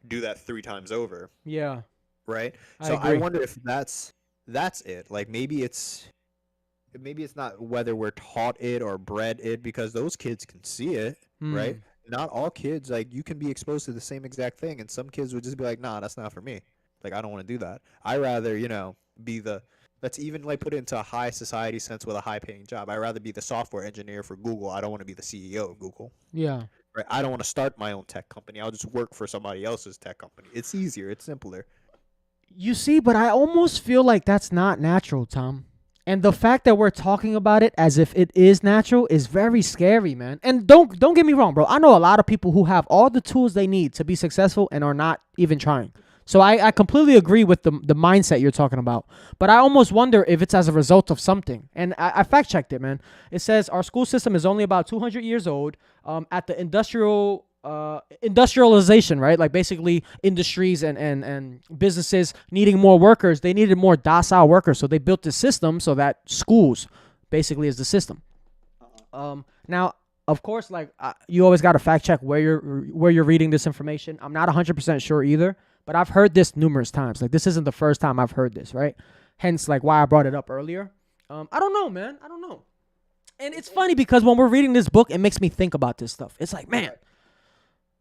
A: do that 3 times over,
B: Yeah,
A: right?
B: I
A: So I
B: agree.
A: wonder if that's it. Like maybe it's not whether we're taught it or bred it because those kids can see it, right?
B: Hmm.
A: Not all kids, like you can be exposed to the same exact thing, and some kids would just be like, "Nah, that's not for me. Like I don't want to do that. I rather, be the let's even like put it into a high society sense with a high paying job. I rather be the software engineer for Google. I don't want to be the CEO of Google.
B: Yeah.
A: Right? I don't want to start my own tech company. I'll just work for somebody else's tech company. It's easier. It's simpler.
B: You see, but I almost feel like that's not natural, Tom. And the fact that we're talking about it as if it is natural is very scary, man. And don't get me wrong, bro. I know a lot of people who have all the tools they need to be successful and are not even trying. So I completely agree with the mindset you're talking about. But I almost wonder if it's as a result of something. And I fact checked it, man. It says our school system is only about 200 years old. At the industrialization, right? Like basically industries and businesses needing more workers, they needed more docile workers. So they built this system so that schools basically is the system. Now, of course, like you always got to fact check where you're reading this information. I'm not 100% sure either, but I've heard this numerous times. Like this isn't the first time I've heard this, right? Hence, like why I brought it up earlier. I don't know, man. I don't know. And it's funny because when we're reading this book, it makes me think about this stuff. It's like, man,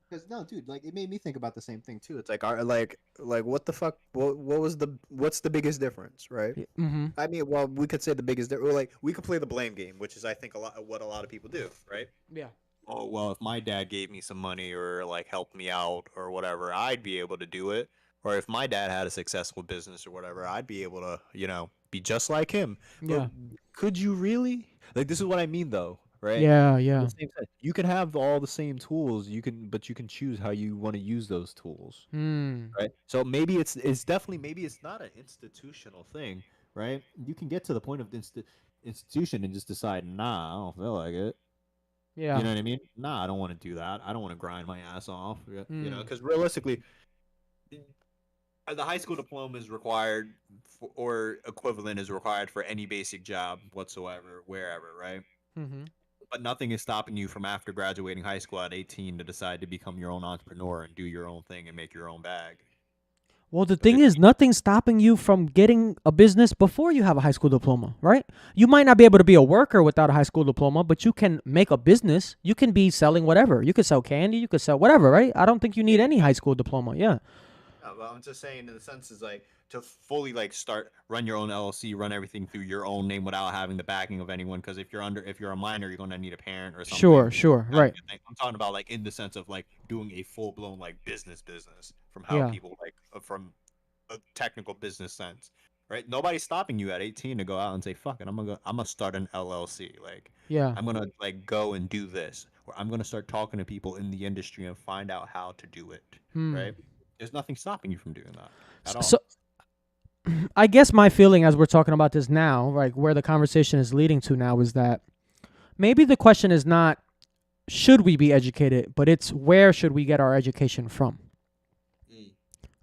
A: Because no, dude, like it made me think about the same thing too. It's like, like what the fuck? What's the biggest difference, right?
B: mm-hmm.
A: I mean, well, we could say the biggest difference. Like we could play the blame game, which is I think what a lot of people do, right?
B: Yeah.
A: Oh well, if my dad gave me some money or like helped me out or whatever, I'd be able to do it. Or if my dad had a successful business or whatever, I'd be able to, be just like him. But
B: Yeah.
A: could you really? Like this is what I mean though, right?
B: Yeah.
A: In the
B: Yeah.
A: same sense, you can have all the same tools. But you can choose how you want to use those tools,
B: Hmm.
A: right? So maybe it's definitely maybe it's not an institutional thing, right? You can get to the point of the institution and just decide, nah, I don't feel like it. You
B: Yeah.
A: know what I mean? Nah, I don't want to do that. I don't want to grind my ass off.
B: Hmm.
A: Because realistically, the high school diploma is required or equivalent is required for any basic job whatsoever, wherever, right?
B: Mm-hmm.
A: But nothing is stopping you from after graduating high school at 18 to decide to become your own entrepreneur and do your own thing and make your own bag.
B: Well, the
A: If
B: thing
A: it's
B: is, nothing's stopping you from getting a business before you have a high school diploma, right? You might not be able to be a worker without a high school diploma, but you can make a business. You can be selling whatever. You could sell candy. You could sell whatever, right? I don't think you need
A: yeah,
B: any high school diploma. Yeah.
A: well, I'm just saying in the sense is like to fully like start run your own LLC, run everything through your own name without having the backing of anyone. Because if you're a minor, you're gonna need a parent or something.
B: Sure. Sure.
A: Kind
B: Right.
A: of thing. I'm talking about like in the sense of like doing a full blown like business from how
B: Yeah.
A: people like from a technical business sense, right? Nobody's stopping you at 18 to go out and say, "Fuck it, I'm gonna start an LLC." Like,
B: Yeah.
A: I'm gonna like go and do this, or I'm gonna start talking to people in the industry and find out how to do it,
B: Hmm.
A: right? There's nothing stopping you from doing that at
B: So
A: all.
B: I guess my feeling as we're talking about this now, like where the conversation is leading to now, is that maybe the question is not should we be educated, but it's where should we get our education from?
A: Mm.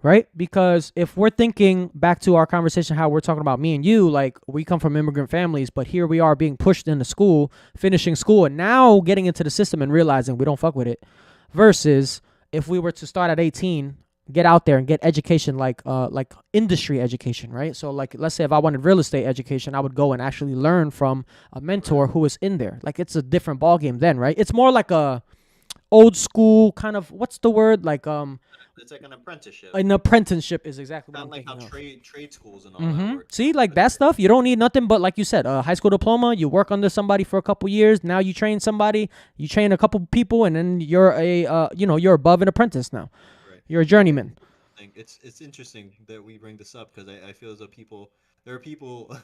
B: Right? Because if we're thinking back to our conversation, how we're talking about me and you, like we come from immigrant families, but here we are being pushed into school, finishing school, and now getting into the system and realizing we don't fuck with it. Versus if we were to start at 18, get out there and get education like industry education, right? So like let's say if I wanted real estate education, I would go and actually learn from a mentor who is in there. Like it's a different ball game then, right? It's more like a old school kind of what's the word
A: It's like an apprenticeship,
B: an apprenticeship is exactly what
A: kind
B: I'm
A: of like how
B: thinking of.
A: trade schools and all that work.
B: See, like that stuff, you don't need nothing but, like you said, a high school diploma. You work under somebody for a couple years. Now you train somebody. You train a couple people, and then you're you're above an apprentice now.
A: Right.
B: You're a journeyman.
A: It's interesting that we bring this up because I feel as though there are people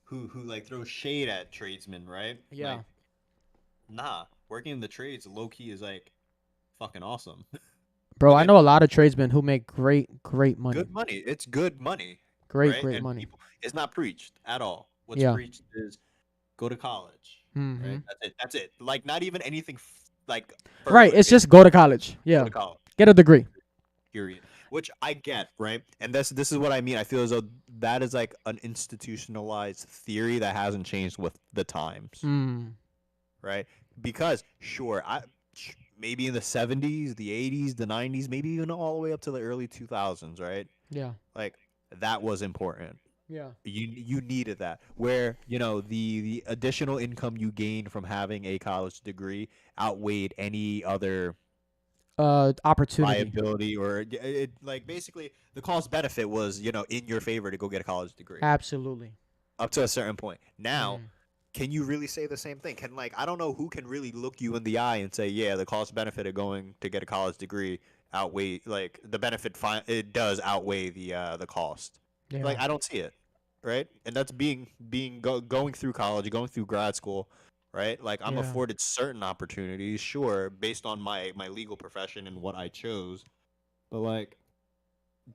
A: who like throw shade at tradesmen, right?
B: Yeah,
A: Like, nah, working in the trades low key is like fucking awesome.
B: bro.
A: Like
B: I
A: I
B: know a lot of tradesmen who make great money.
A: good money. It's good money, right?
B: Great
A: And
B: money.
A: people, it's not preached at all. What's
B: Yeah.
A: preached is go to college,
B: Mm-hmm.
A: right? That's it. Like not even anything like
B: Right.
A: further.
B: It's
A: It's
B: just go to college.
A: go
B: Yeah.
A: to college.
B: Get a degree.
A: Period. Which I get, right? And this is what I mean. I feel as though that is like an institutionalized theory that hasn't changed with the times,
B: Mm.
A: right? because sure, maybe in the 70s, the 80s, the 90s, maybe even all the way up to the early 2000s, right?
B: Yeah.
A: Like that was important.
B: Yeah.
A: You needed that. Where, the additional income you gained from having a college degree outweighed any other
B: Opportunity.
A: liability, or like basically the cost benefit was, in your favor to go get a college degree
B: Absolutely.
A: up to a certain point. Now,
B: Mm.
A: can you really say the same thing? Can, like, I don't know who can really look you in the eye and say, yeah, the cost benefit of going to get a college degree outweigh, like, the benefit it does outweigh the cost.
B: Yeah.
A: Like, I don't see it, right? And that's going through college, going through grad school, right? Like, I'm
B: Yeah.
A: afforded certain opportunities, sure, based on my legal profession and what I chose, but like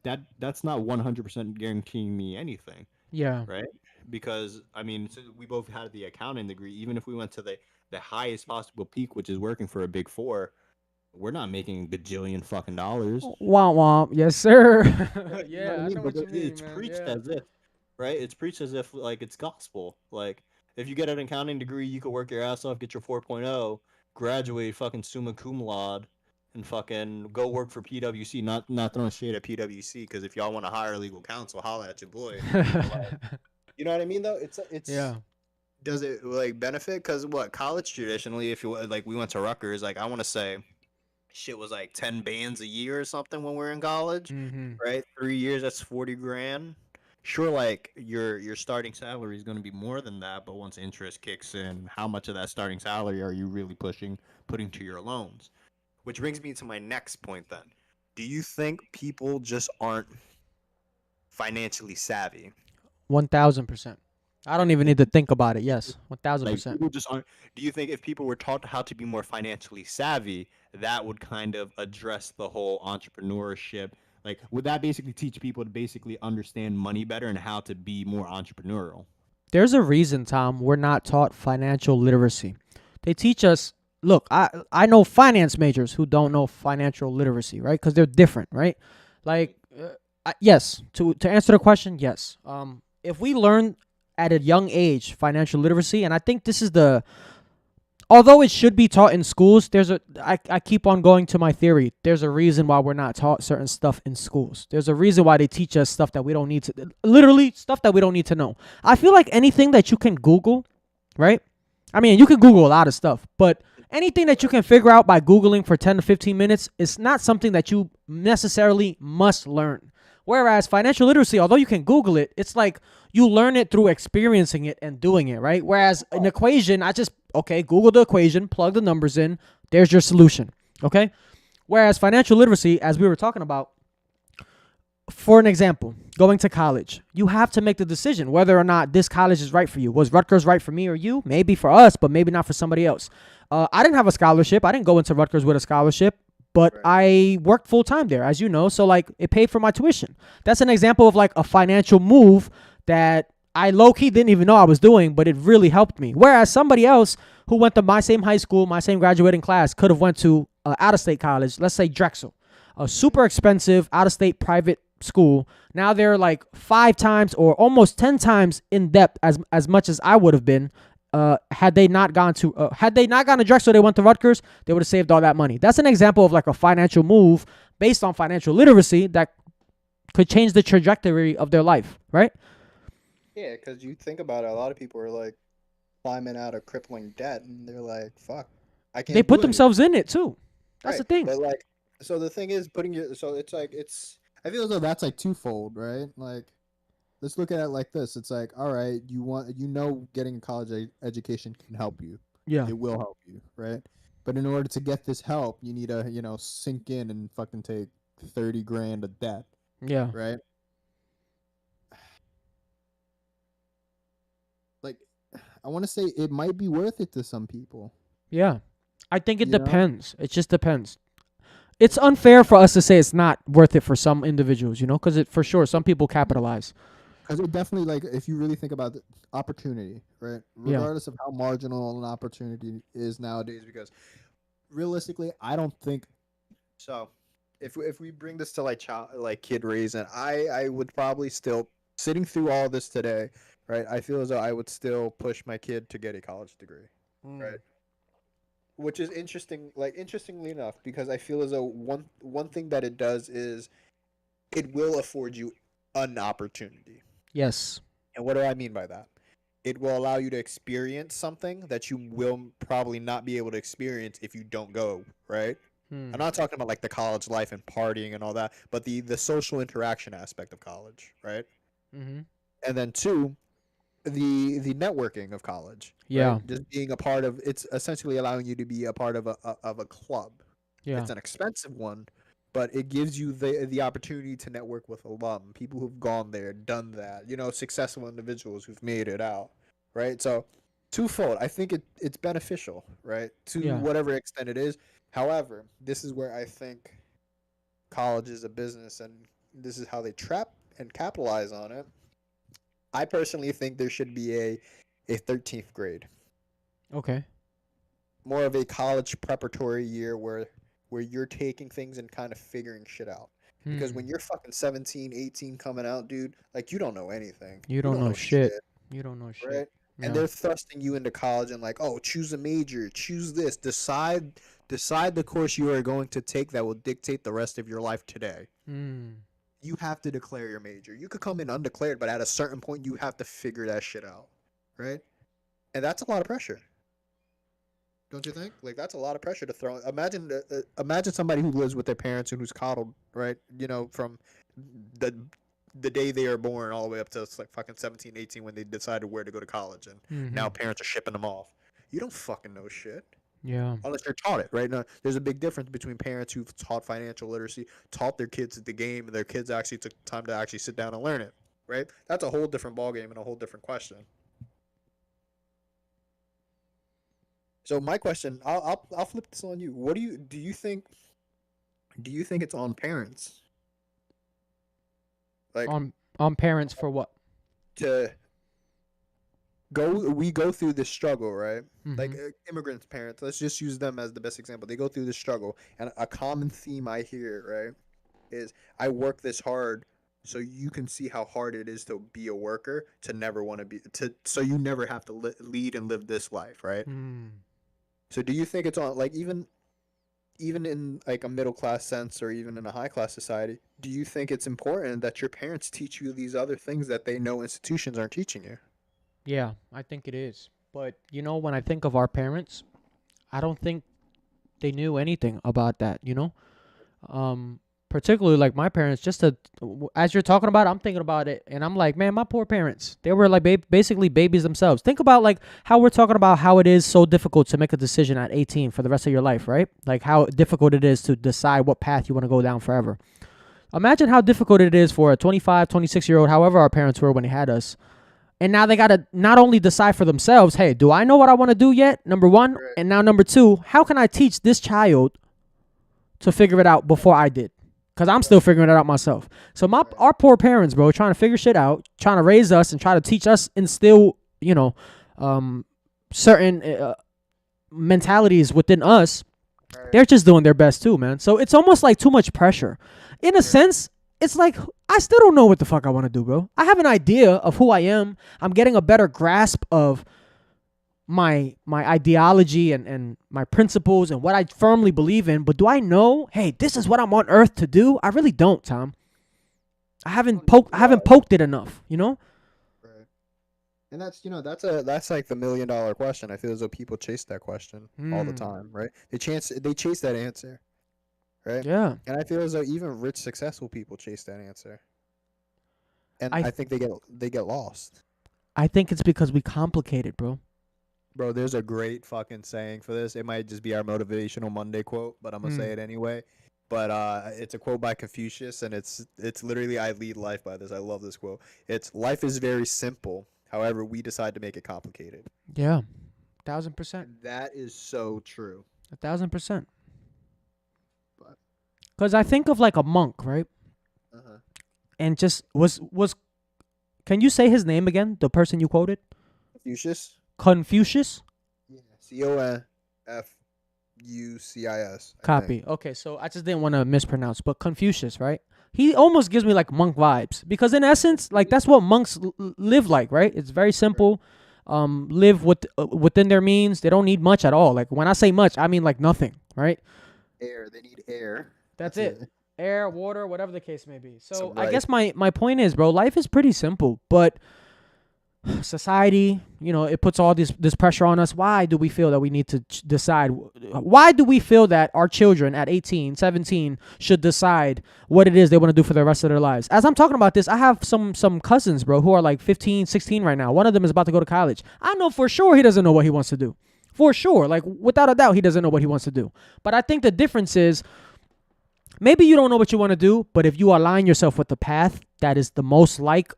A: that's not 100% guaranteeing me anything,
B: Yeah.
A: right? Because I mean, so we both had the accounting degree. Even if we went to the highest possible peak, which is working for a big four, we're not making a gajillion fucking dollars.
B: Womp womp. Yes, sir.
A: You know what I
B: Yeah, I
A: mean?
B: know
A: But
B: what you mean,
A: it's
B: man.
A: preached
B: Yeah.
A: as if, right? It's preached as if like it's gospel. Like if you get an accounting degree, you could work your ass off, get your 4.0, graduate fucking summa cum laude, and fucking go work for PwC. Not throwing shade at PwC, because if y'all want to hire legal counsel, holla at your boy. But like, you know what I mean? Though it's
B: Yeah.
A: does it like benefit? Because what college traditionally, if you like, we went to Rutgers. Like I want to say, shit was like 10 bands a year or something when we were in college,
B: Mhm.
A: right? 3 years, that's 40 grand. Sure, like your starting salary is going to be more than that, but once interest kicks in, how much of that starting salary are you really putting to your loans? Which brings me to my next point. Then, do you think people just aren't financially savvy?
B: 1000%. I don't even need to think about it. Yes, one thousand
A: Like
B: percent.
A: people just aren't. Do you think if people were taught how to be more financially savvy, that would kind of address the whole entrepreneurship? Like, would that basically teach people to basically understand money better and how to be more entrepreneurial?
B: There's a reason, Tom, we're not taught financial literacy. They teach us. Look, I know finance majors who don't know financial literacy, right? Because they're different, right? Like, yes. To answer the question, yes. If we learn at a young age financial literacy, and I think this is the although it should be taught in schools, I keep on going to my theory. There's a reason why we're not taught certain stuff in schools. There's a reason why they teach us stuff that we don't need to literally stuff that we don't need to know. I feel like anything that you can Google, right? I mean, you can Google a lot of stuff, but anything that you can figure out by Googling for 10 to 15 minutes is not something that you necessarily must learn. Whereas financial literacy, although you can Google it, it's like you learn it through experiencing it and doing it, right? Whereas an equation, okay, Google the equation, plug the numbers in, there's your solution, okay? Whereas financial literacy, as we were talking about, for an example, going to college, you have to make the decision whether or not this college is right for you. Was Rutgers right for me or you? Maybe for us, but maybe not for somebody else. I didn't have a scholarship. I didn't go into Rutgers with a scholarship, but
A: Right.
B: I worked full time there, as you know. So, like, it paid for my tuition. That's an example of like a financial move that I low key didn't even know I was doing, but it really helped me. Whereas somebody else who went to my same high school, my same graduating class, could have went to out of state college, let's say Drexel, a super expensive out of state private school. Now they're like 5 times or almost 10 times in depth as much as I would have been. Had they not gone to Drexel, they went to Rutgers. They would have saved all that money. That's an example of like a financial move based on financial literacy that could change the trajectory of their life, right?
A: Yeah, because you think about it, a lot of people are like climbing out of crippling debt, and they're like, "Fuck, I
B: They
A: can't
B: put
A: do anything."
B: themselves in it too. That's the
A: Right,
B: thing.
A: but like, so the thing is, so it's like it's. I feel as though that's like twofold, right? Like, let's look at it like this. It's like, all right, getting a college education can help you.
B: Yeah,
A: It will help you, right? But in order to get this help, you need to, sink in and fucking take 30 grand of debt,
B: yeah,
A: right? Like, I want to say it might be worth it to some people,
B: yeah. I think it
A: you know?
B: depends. It just depends. It's unfair for us to say it's not worth it for some individuals, because for sure some people capitalize.
A: Because it definitely, like, if you really think about the opportunity, right?
B: Yeah,
A: Regardless of how marginal an opportunity is nowadays, because realistically, I don't think so. If we bring this to like kid raising, I would probably still, sitting through all this today, right? I feel as though I would still push my kid to get a college degree, right? which is interesting. Like interestingly enough, because I feel as though one thing that it does is it will afford you an opportunity.
B: Yes.
A: And what do I mean by that? It will allow you to experience something that you will probably not be able to experience if you don't go, right? I'm
B: Hmm.
A: not talking about like the college life and partying and all that, but the social interaction aspect of college, right?
B: Mhm.
A: And then two, the networking of college, right?
B: Yeah.
A: Just being a part of it's essentially allowing you to be a part of a club.
B: Yeah.
A: It's an expensive one, but it gives you the opportunity to network with alum, people who've gone there, done that, successful individuals who've made it out, right? So twofold. I think it's beneficial, right? To
B: Yeah.
A: whatever extent it is. However, this is where I think college is a business and this is how they trap and capitalize on it. I personally think there should be a 13th grade,
B: Okay.
A: more of a college preparatory year where you're taking things and kind of figuring shit out. Because
B: Hmm.
A: when you're fucking 17, 18 coming out, dude, like you don't know anything.
B: You
A: You
B: don't
A: don't
B: know
A: know
B: shit.
A: shit,
B: You don't know shit.
A: right? And
B: Yeah.
A: they're thrusting you into college and like, "Oh, choose a major, choose this, decide the course you are going to take that will dictate the rest of your life today."
B: Hmm.
A: You have to declare your major. You could come in undeclared, but at a certain point you have to figure that shit out, right? And that's a lot of pressure. Don't you think? Like that's a lot of pressure to throw. Imagine somebody who lives with their parents and who's coddled, right? From the the day they are born all the way up to like fucking 17, 18 when they decided where to go to college, and now
B: Mhm.
A: parents are shipping them off. You don't fucking know shit
B: Yeah.
A: unless you're taught it, right? Now, there's a big difference between parents who've taught financial literacy, taught their kids the game, and their kids actually took time to actually sit down and learn it, right? That's a whole different ballgame and a whole different question. So my question, I'll flip this on you. What do you think it's on parents like
B: On parents for what?
A: to we go through this struggle, right? Like
B: Mhm.
A: immigrants parents, let's just use them as the best example. They go through this struggle and a common theme I hear, right, is I work this hard so you can see how hard it is to be a worker, to never want to be to so you never have to lead and live this life, right?
B: Hmm.
A: So do you think it's on like even in like a middle class sense or even in a high class society, do you think it's important that your parents teach you these other things that they know institutions aren't teaching you?
B: Yeah, I think it is. But when I think of our parents, I don't think they knew anything about that. Um Particularly like my parents, as you're talking about it, I'm thinking about it and I'm like, man, my poor parents. They were like basically babies themselves. Think about like how we're talking about how it is so difficult to make a decision at 18 for the rest of your life, right? Like how difficult it is to decide what path you want to go down forever. Imagine how difficult it is for a 25, 26-year-old, however our parents were when they had us. And now they got to not only decide for themselves, hey, do I know what I want to do yet? Number one.
A: Right.
B: And now, number two, how can I teach this child to figure it out before I did? Because I'm still
A: Right.
B: figuring it out myself. So
A: Right.
B: our poor parents, bro, trying to figure shit out, trying to raise us and try to teach us, instill, um, certain mentalities within us.
A: Right.
B: They're just doing their best too, man. So it's almost like too much pressure. In a
A: Right.
B: sense, it's like I still don't know what the fuck I want to do, bro. I have an idea of who I am. I'm getting a better grasp of my ideology and my principles and what I firmly believe in. But do I know, hey, this is what I'm on earth to do? I really don't, Tom. I haven't poked it enough.
A: Right. And that's like the $1 million question. I feel as though people chase that question all the
B: Hmm.
A: time, right? They chase that answer, right?
B: Yeah.
A: And I feel as though even rich, successful people chase that answer, and
B: I
A: I think they get lost.
B: I think it's because we complicate it, bro.
A: Bro, there's a great fucking saying for this. It might just be our motivational Monday quote, but I'm gonna
B: Hmm.
A: say it anyway. But it's a quote by Confucius, and it's literally I lead life by this. I love this quote. It's life is very simple. However, we decide to make it complicated.
B: Yeah. 1,000%.
A: And that is so true.
B: 1,000%.
A: But
B: Because I think of like a monk, right?
A: uh-huh.
B: And just was. Can you say his name again? The person you quoted,
A: Confucius.
B: Confucius.
A: Yeah. Confucis. I think.
B: Copy. Okay, so I just didn't want to mispronounce, but Confucius, right? He almost gives me like monk vibes because in essence, like that's what monks live like, right? It's very
A: Right.
B: simple. live within their means. They don't need much at all. Like when I say much, I mean like nothing, right?
A: Air. They need air.
B: That's
A: That's
B: it.
A: it.
B: Air, water, whatever the case may be. So
A: Some
B: I
A: rice.
B: guess my point is, bro, life is pretty simple, but society, it puts all this pressure on us. Why do we feel that we need to decide? Why do we feel that our children at 18, 17 should decide what it is they want to do for the rest of their lives? As I'm talking about this, I have some cousins, bro, who are like 15, 16 right now. One of them is about to go to college. I know for sure he doesn't know what he wants to do. For sure. Like without a doubt, he doesn't know what he wants to do. But I think the difference is maybe you don't know what you want to do, but if you align yourself with the path that is the most like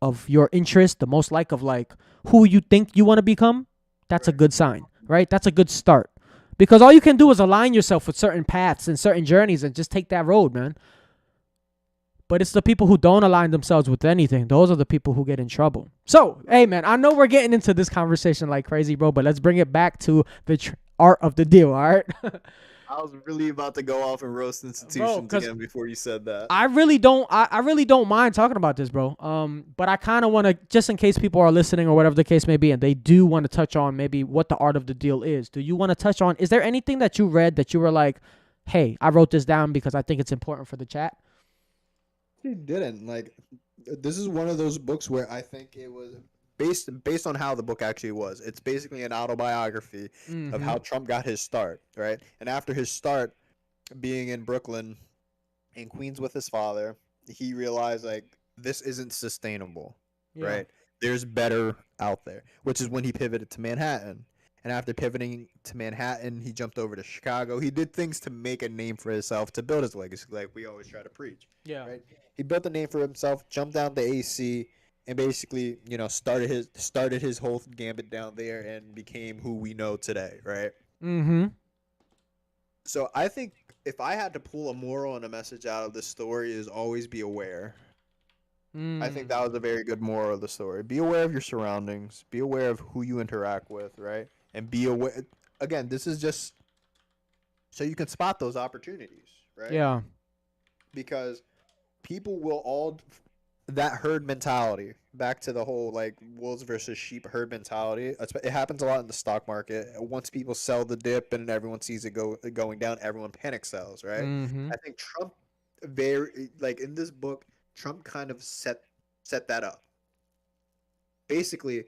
B: of your interest, the most like of like who you think you want to become, that's a
A: Right.
B: good sign, right? That's a good start. Because all you can do is align yourself with certain paths and certain journeys and just take that road, man. But it's the people who don't align themselves with anything. Those are the people who get in trouble. So, hey, man, I know we're getting into this conversation like crazy, bro, but let's bring it back to the art of the deal, all right?
A: I was really about to go off and roast
B: Bro,
A: institutions
B: because
A: again before you said that.
B: I really don't mind talking about this, bro. But I kind of want to, just in case people are listening or whatever the case may be, and they do want to touch on maybe what the art of the deal is. Do you want to touch on? Is there anything that you read that you were like, "Hey, I wrote this down because I think it's important for the chat"?
A: He didn't. Like, this is one of those books where I think it was based on how the book actually was. It's basically an autobiography of
B: Mm-hmm.
A: how Trump got his start, right? And after his start being in Brooklyn in Queens with his father, he realized like this isn't sustainable,
B: Yeah.
A: right? There's better out there, which is when he pivoted to Manhattan. And after pivoting to Manhattan, he jumped over to Chicago. He did things to make a name for himself, to build his legacy, like we always try to preach,
B: Yeah.
A: right? He built a name for himself, jumped down to AC, and basically, started his whole gambit down there and became who we know today, right?
B: Mm-hmm.
A: So I think if I had to pull a moral and a message out of this story is always be aware. I think that was a very good moral of the story. Be aware of your surroundings. Be aware of who you interact with, right? And be aware. Again, this is just so you can spot those opportunities, right?
B: Yeah.
A: Because people will all that herd mentality. Back to the whole like wolves versus sheep herd mentality. It happens a lot in the stock market. Once people sell the dip and everyone sees it going down, everyone panic sells, right?
B: Mm-hmm.
A: I think Trump very like in this book, Trump kind of set that up. Basically,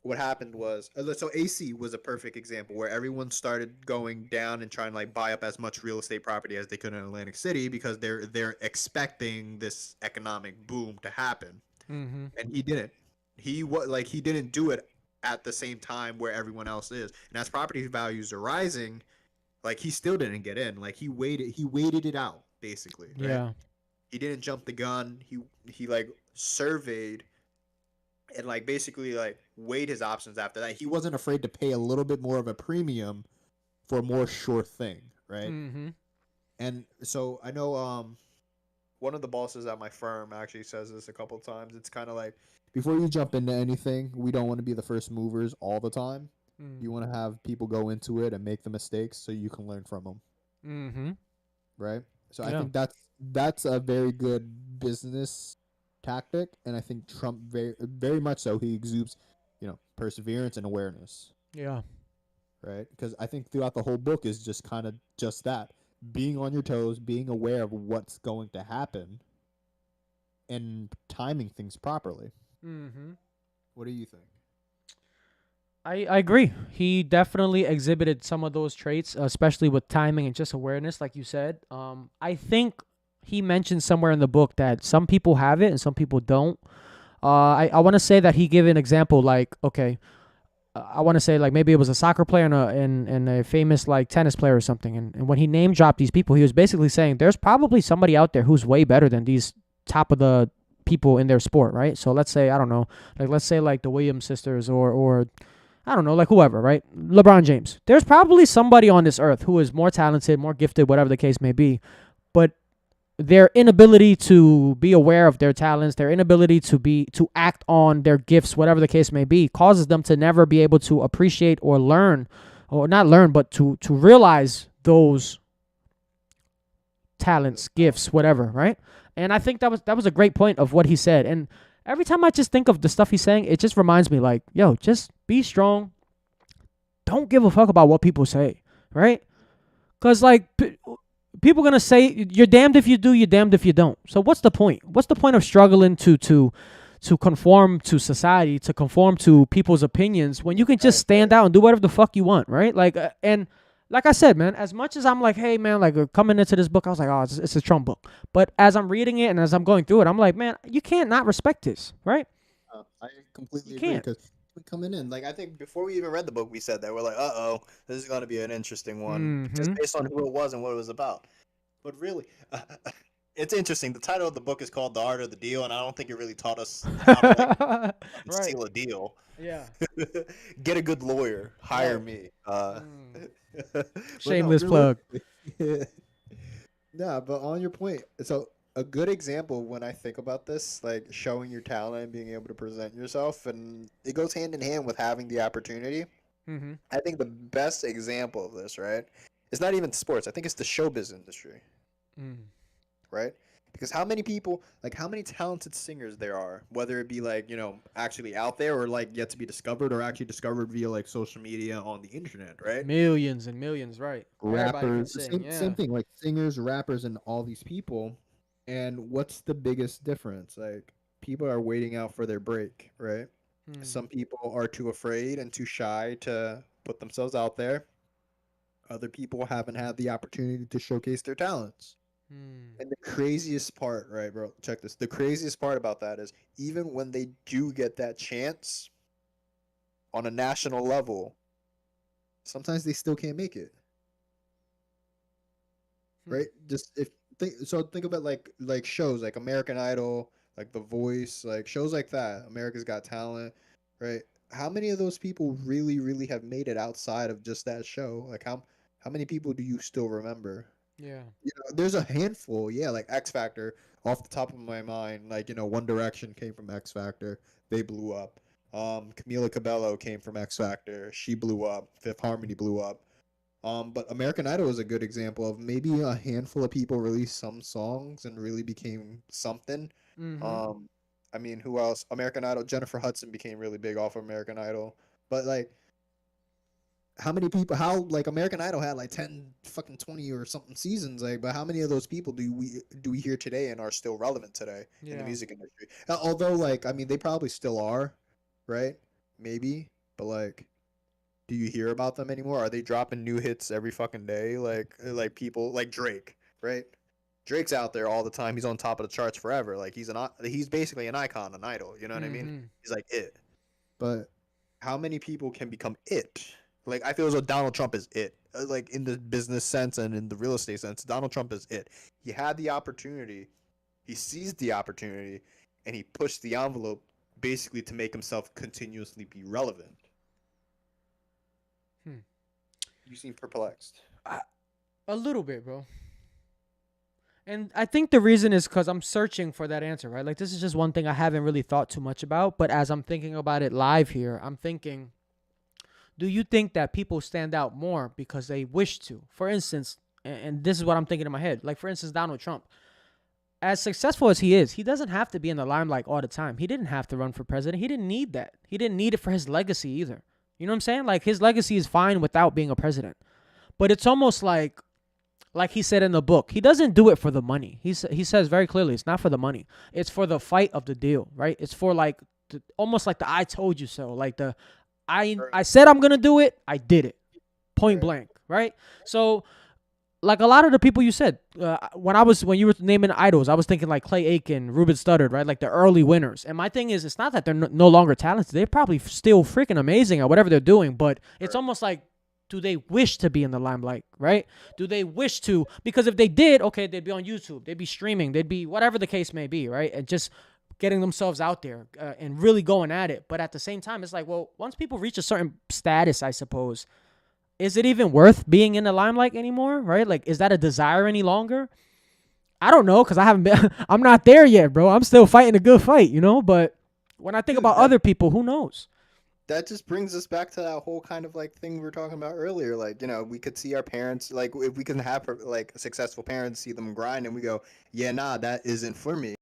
A: what happened was so AC was a perfect example where everyone started going down and trying to like buy up as much real estate property as they could in Atlantic City because they're expecting this economic boom to happen,
B: Mm-hmm.
A: and he didn't. He didn't do it at the same time where everyone else is, and as property values are rising, like he still didn't get in. Like he waited it out basically, right?
B: Yeah.
A: He didn't jump the gun. He like surveyed and like basically like weighed his options after that. He wasn't afraid to pay a little bit more of a premium for a more sure thing, right?
B: Mm-hmm.
A: And so I know one of the bosses at my firm actually says this a couple times. It's kind of like before you jump into anything, we don't want to be the first movers all the time. You want to have people go into it and make the mistakes so you can learn from them,
B: Mm-hmm.
A: right? So I
B: Yeah.
A: think that's a very good business tactic, and I think Trump very much so he exudes, perseverance and awareness,
B: Yeah.
A: right? Because I think throughout the whole book is just kind of just that being on your toes, being aware of what's going to happen, and timing things properly.
B: Mm-hmm.
A: What do you think?
B: I agree. He definitely exhibited some of those traits, especially with timing and just awareness, like you said. I think he mentioned somewhere in the book that some people have it and some people don't. I want to say that he gave an example, like, okay, I want to say like maybe it was a soccer player and a famous like tennis player or something. And when he name dropped these people, he was basically saying there's probably somebody out there who's way better than these top of the people in their sport, right? So let's say, I don't know, like let's say like the Williams sisters or I don't know, like whoever, right? LeBron James. There's probably somebody on this earth who is more talented, more gifted, whatever the case may be, but their inability to be aware of their talents, their inability to act on their gifts, whatever the case may be, causes them to never be able to appreciate or learn, or not learn, but to realize those talents, gifts, whatever, right? And I think that was a great point of what he said. And Every time I just think of the stuff he's saying, it just reminds me like, yo, just be strong. Don't give a fuck about what people say, right? Cause like people gonna say you're damned if you do, you're damned if you don't. So what's the point? What's the point of struggling to conform to society, to conform to people's opinions when you can just
A: Right,
B: stand
A: right.
B: out and do whatever the fuck you want, right? Like and like I said, man, as much as I'm like, hey, man, like coming into this book, I was like, oh, it's a Trump book. But as I'm reading it and as I'm going through it, I'm like, man, you can't not respect this, right?
A: I
B: You
A: completely agree
B: can't.
A: because coming in, like I think before we even read the book, we said that we're like, oh, this is gonna be an interesting one, just
B: Mm-hmm.
A: based on who it was and what it was about. But really, it's interesting. The title of the book is called "The Art of the Deal," and I don't think it really taught us how to like
B: Right.
A: seal a deal.
B: Yeah.
A: Get a good lawyer. Hire
B: Right.
A: me.
B: Mm.
A: But no,
B: Shameless plug.
A: realistically, nah. But on your point, so a good example when I think about this, like showing your talent and being able to present yourself, and it goes hand in hand with having the opportunity.
B: Mm-hmm.
A: I think the best example of this, right? It's not even sports. I think it's the showbiz industry,
B: Mm.
A: right? Because how many people, like how many talented singers there are, whether it be like, actually out there or like yet to be discovered or actually discovered via like social media on the internet, right?
B: Millions and millions, right? Everybody can
A: Rappers,
B: sing,
A: same
B: yeah.
A: thing, like singers, rappers, and all these people. And what's the biggest difference? Like people are waiting out for their break, right?
B: Mm.
A: Some people are too afraid and too shy to put themselves out there. Other people haven't had the opportunity to showcase their talents.
B: Mm.
A: And the craziest part, right, bro? Check this. The craziest part about that is even when they do get that chance on a national level, sometimes they still can't make it,
B: Hmm.
A: right? Just if think about like shows like American Idol, like The Voice, like shows like that, America's Got Talent, right? How many of those people really have made it outside of just that show? Like how many people do you still remember?
B: Yeah.
A: There's a handful, yeah, like X Factor off the top of my mind. Like, One Direction came from X Factor. They blew up. Camila Cabello came from X Factor. She blew up. Fifth Harmony blew up. But American Idol is a good example of maybe a handful of people released some songs and really became something.
B: Mm-hmm.
A: Um, I mean, who else? American Idol. Jennifer Hudson became really big off of American Idol. But like, how many people? How like American Idol had like 10 fucking 20 or something seasons, like, but how many of those people do we hear today and are still relevant today in the
B: Yeah.
A: music industry? Although, like, I mean, they probably still are, right? Maybe, but like, do you hear about them anymore? Are they dropping new hits every fucking day? Like people like Drake, right? Drake's out there all the time. He's on top of the charts forever. Like he's basically an icon, an idol. You know what I mean?
B: Mm-hmm.
A: He's like it. But how many people can become it? Like I feel as though Donald Trump is it. Like in the business sense and in the real estate sense, Donald Trump is it. He had the opportunity, he seized the opportunity, and he pushed the envelope basically to make himself continuously be relevant.
B: Hmm.
A: You seem perplexed.
B: A little bit, bro. And I think the reason is because I'm searching for that answer, right? Like, this is just one thing I haven't really thought too much about. But as I'm thinking about it live here, I'm thinking, do you think that people stand out more because they wish to? For instance, and this is what I'm thinking in my head. Like, for instance, Donald Trump. As successful as he is, he doesn't have to be in the limelight all the time. He didn't have to run for president. He didn't need that. He didn't need it for his legacy either. You know what I'm saying? Like, his legacy is fine without being a president. But it's almost like he said in the book, he doesn't do it for the money. He says very clearly, it's not for the money. It's for the fight of the deal, right? It's for like almost like the "I told you so," like the I
A: Right.
B: said I'm gonna do it, I did it, point
A: Right.
B: blank, right? So like a lot of the people you said, when you were naming idols, I was thinking like Clay Aiken, Ruben Studdard, right? Like the early winners. And my thing is, it's not that they're no longer talented. They're probably still freaking amazing at whatever they're doing, but it's
A: Right.
B: almost like, do they wish to be in the limelight, right? Do they wish to? Because if they did, okay, they'd be on YouTube, they'd be streaming, they'd be whatever the case may be, right? And just getting themselves out there and really going at it. But at the same time, it's like, well, once people reach a certain status, I suppose, is it even worth being in the limelight anymore, right? Like, is that a desire any longer? I don't know, because I haven't been, I'm not there yet, bro. I'm still fighting a good fight, you know? But when I think
A: Dude,
B: about other people, who knows?
A: that just brings us back to that whole kind of like thing we were talking about earlier. Like, we could see our parents, like if we can have like successful parents, see them grind, and we go, yeah, nah, that isn't for me.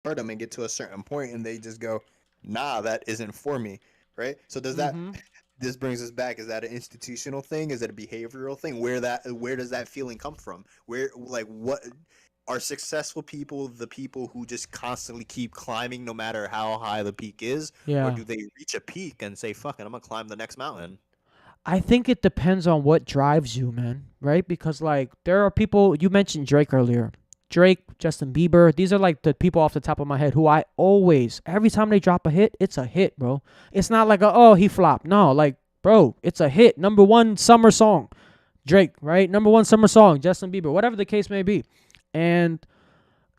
A: stardom and get to a certain point, and they just go, "Nah, that isn't for me." Right? So does that?
B: Mm-hmm.
A: This brings us back. Is that an institutional thing? Is it a behavioral thing? Where does that feeling come from? Where like what are successful people the people who just constantly keep climbing no matter how high the peak is, or
B: Yeah.
A: do they reach a peak and say, "Fuck it, I'm gonna climb the next mountain"?
B: I think it depends on what drives you, man, right? Because like there are people you mentioned Drake earlier. Drake, Justin Bieber, these are like the people off the top of my head who I always every time they drop a hit, it's a hit, bro. It's not like oh, he flopped. No, like bro, it's a hit. Number 1 summer song. Drake, right? Number 1 summer song, Justin Bieber, whatever the case may be. And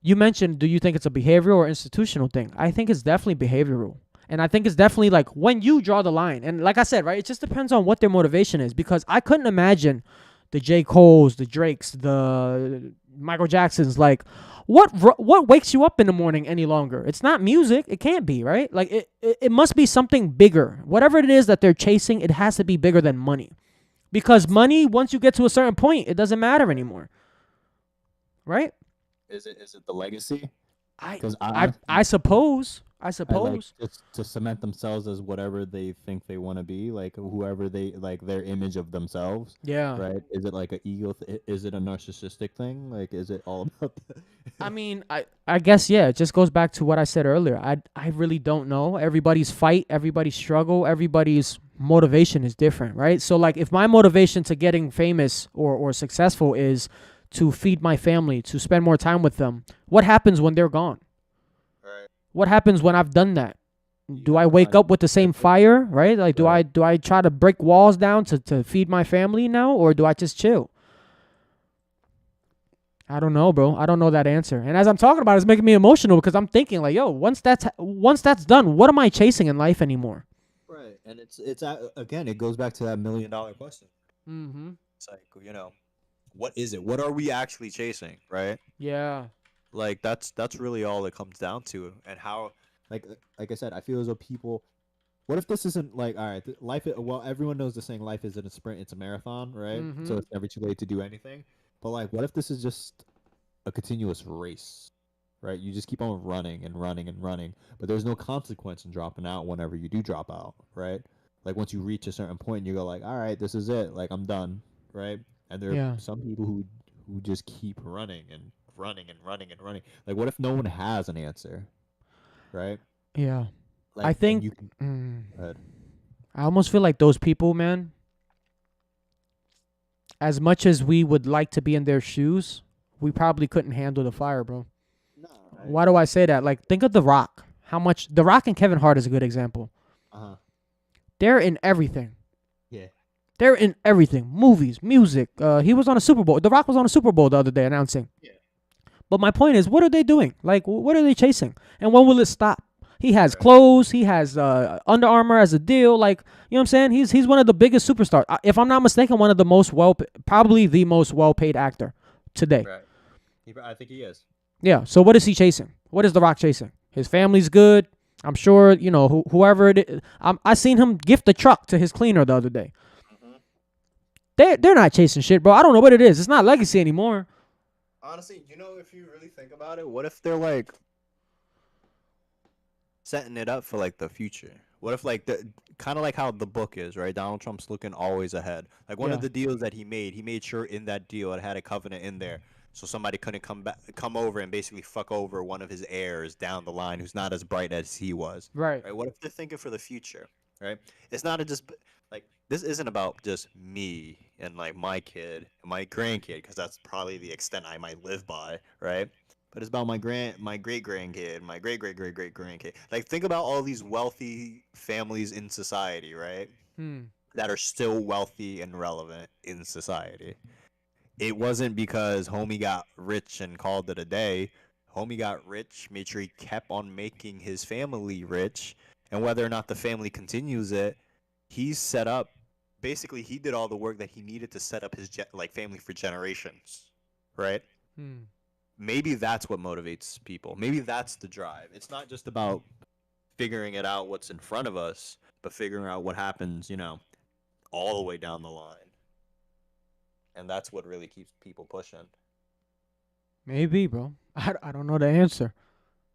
B: you mentioned, do you think it's a behavioral or institutional thing? I think it's definitely behavioral. And I think it's definitely like when you draw the line. And like I said, right, it just depends on what their motivation is. Because I couldn't imagine the J. Cole's, the Drakes, the Michael Jacksons, like what wakes you up in the morning any longer? It's not music. It can't be, right? Like it must be something bigger. Whatever it is that they're chasing, it has to be bigger than money. Because money, once you get to a certain point, it doesn't matter anymore. Right?
A: Is it the legacy?
B: I
A: Because I
B: I
A: honestly,
B: suppose. I
A: I like
B: suppose.
A: just to cement themselves as whatever they think they want to be, like whoever they like their image of themselves,
B: Yeah.
A: right? Is it like a ego? Is it a narcissistic thing? Like, is it all about?
B: I mean, I guess yeah, it just goes back to what I said earlier. I really don't know. Everybody's fight, everybody's struggle, everybody's motivation is different, right? So like if my motivation to getting famous or successful is to feed my family, to spend more time with them, what happens when they're gone?
A: Right.
B: What happens when I've done that?
A: You
B: Do I
A: have to
B: wake
A: find
B: up with the same
A: purpose.
B: fire, right? Like
A: Right.
B: do I try to break walls down to feed my family now or do I just chill? I don't know, bro. I don't know that answer. And as I'm talking about it, it's making me emotional because I'm thinking like, yo, once that's done, what am I chasing in life anymore?
A: Right. And again, it goes back to that $1 million question.
B: Mm-hmm.
A: It's like, what is it? What are we actually chasing? Right.
B: Yeah.
A: Like that's really all it comes down to, and how, like I said, I feel as though people. What if this isn't like, all right, well, everyone knows the saying, life isn't a sprint, it's a marathon, right? So
B: Mm-hmm.
A: it's never too late to do anything. But like, what if this is just a continuous race, right? You just keep on running and running and running, but there's no consequence in dropping out whenever you do drop out, right? Like once you reach a certain point, you go like, all right, this is it, like I'm done, right? And there are
B: Yeah.
A: some people who just keep running and running and running and running. Like, what if no one has an answer, right?
B: Yeah. I
A: Like, and
B: think
A: you can.
B: mm,
A: Go ahead.
B: I almost feel like those people, man, as much as we would like to be in their shoes, we probably couldn't handle the fire, bro.
A: No, right?
B: Why do I say that? Like, think of The Rock. How much The Rock and Kevin Hart is a good example.
A: Uh huh.
B: They're in everything.
A: Yeah.
B: They're in everything. Movies, music. He was on a Super Bowl. The Rock was on a Super Bowl the other day announcing.
A: Yeah.
B: But my point is, what are they doing? Like, what are they chasing? And when will it stop? He has
A: Right.
B: clothes. He has Under Armour as a deal. Like, you know what I'm saying? He's one of the biggest superstars. If I'm not mistaken, one of the most probably the most well paid actor today.
A: Right. I think he is.
B: Yeah. So what is he chasing? What is The Rock chasing? His family's good. I'm sure you know whoever it is. I seen him gift a truck to his cleaner the other day.
A: Hmm.
B: They're not chasing shit, bro. I don't know what it is. It's not legacy anymore.
A: Honestly, if you really think about it, what if they're like setting it up for like the future? What if like the kind of like how the book is, right? Donald Trump's looking always ahead. Like one of
B: Yeah.
A: the deals that he made sure in that deal it had a covenant in there, so somebody couldn't come over and basically fuck over one of his heirs down the line who's not as bright as he was.
B: Right.
A: Right? What if they're thinking for the future? Right? It's not just like this isn't about just me and like my kid and my grandkid because that's probably the extent I might live by, right? But it's about my great grandkid, my great grandkid. Like think about all these wealthy families in society, right?
B: Hmm.
A: That are still wealthy and relevant in society. It wasn't because homie got rich and called it a day. Homie got rich, made sure he kept on making his family rich, and whether or not the family continues it, he's set up. Basically, he did all the work that he needed to set up his family for generations, right?
B: Hmm.
A: Maybe that's what motivates people. Maybe that's the drive. It's not just about figuring it out what's in front of us, but figuring out what happens, all the way down the line. And that's what really keeps people pushing.
B: Maybe, bro. I don't know the answer.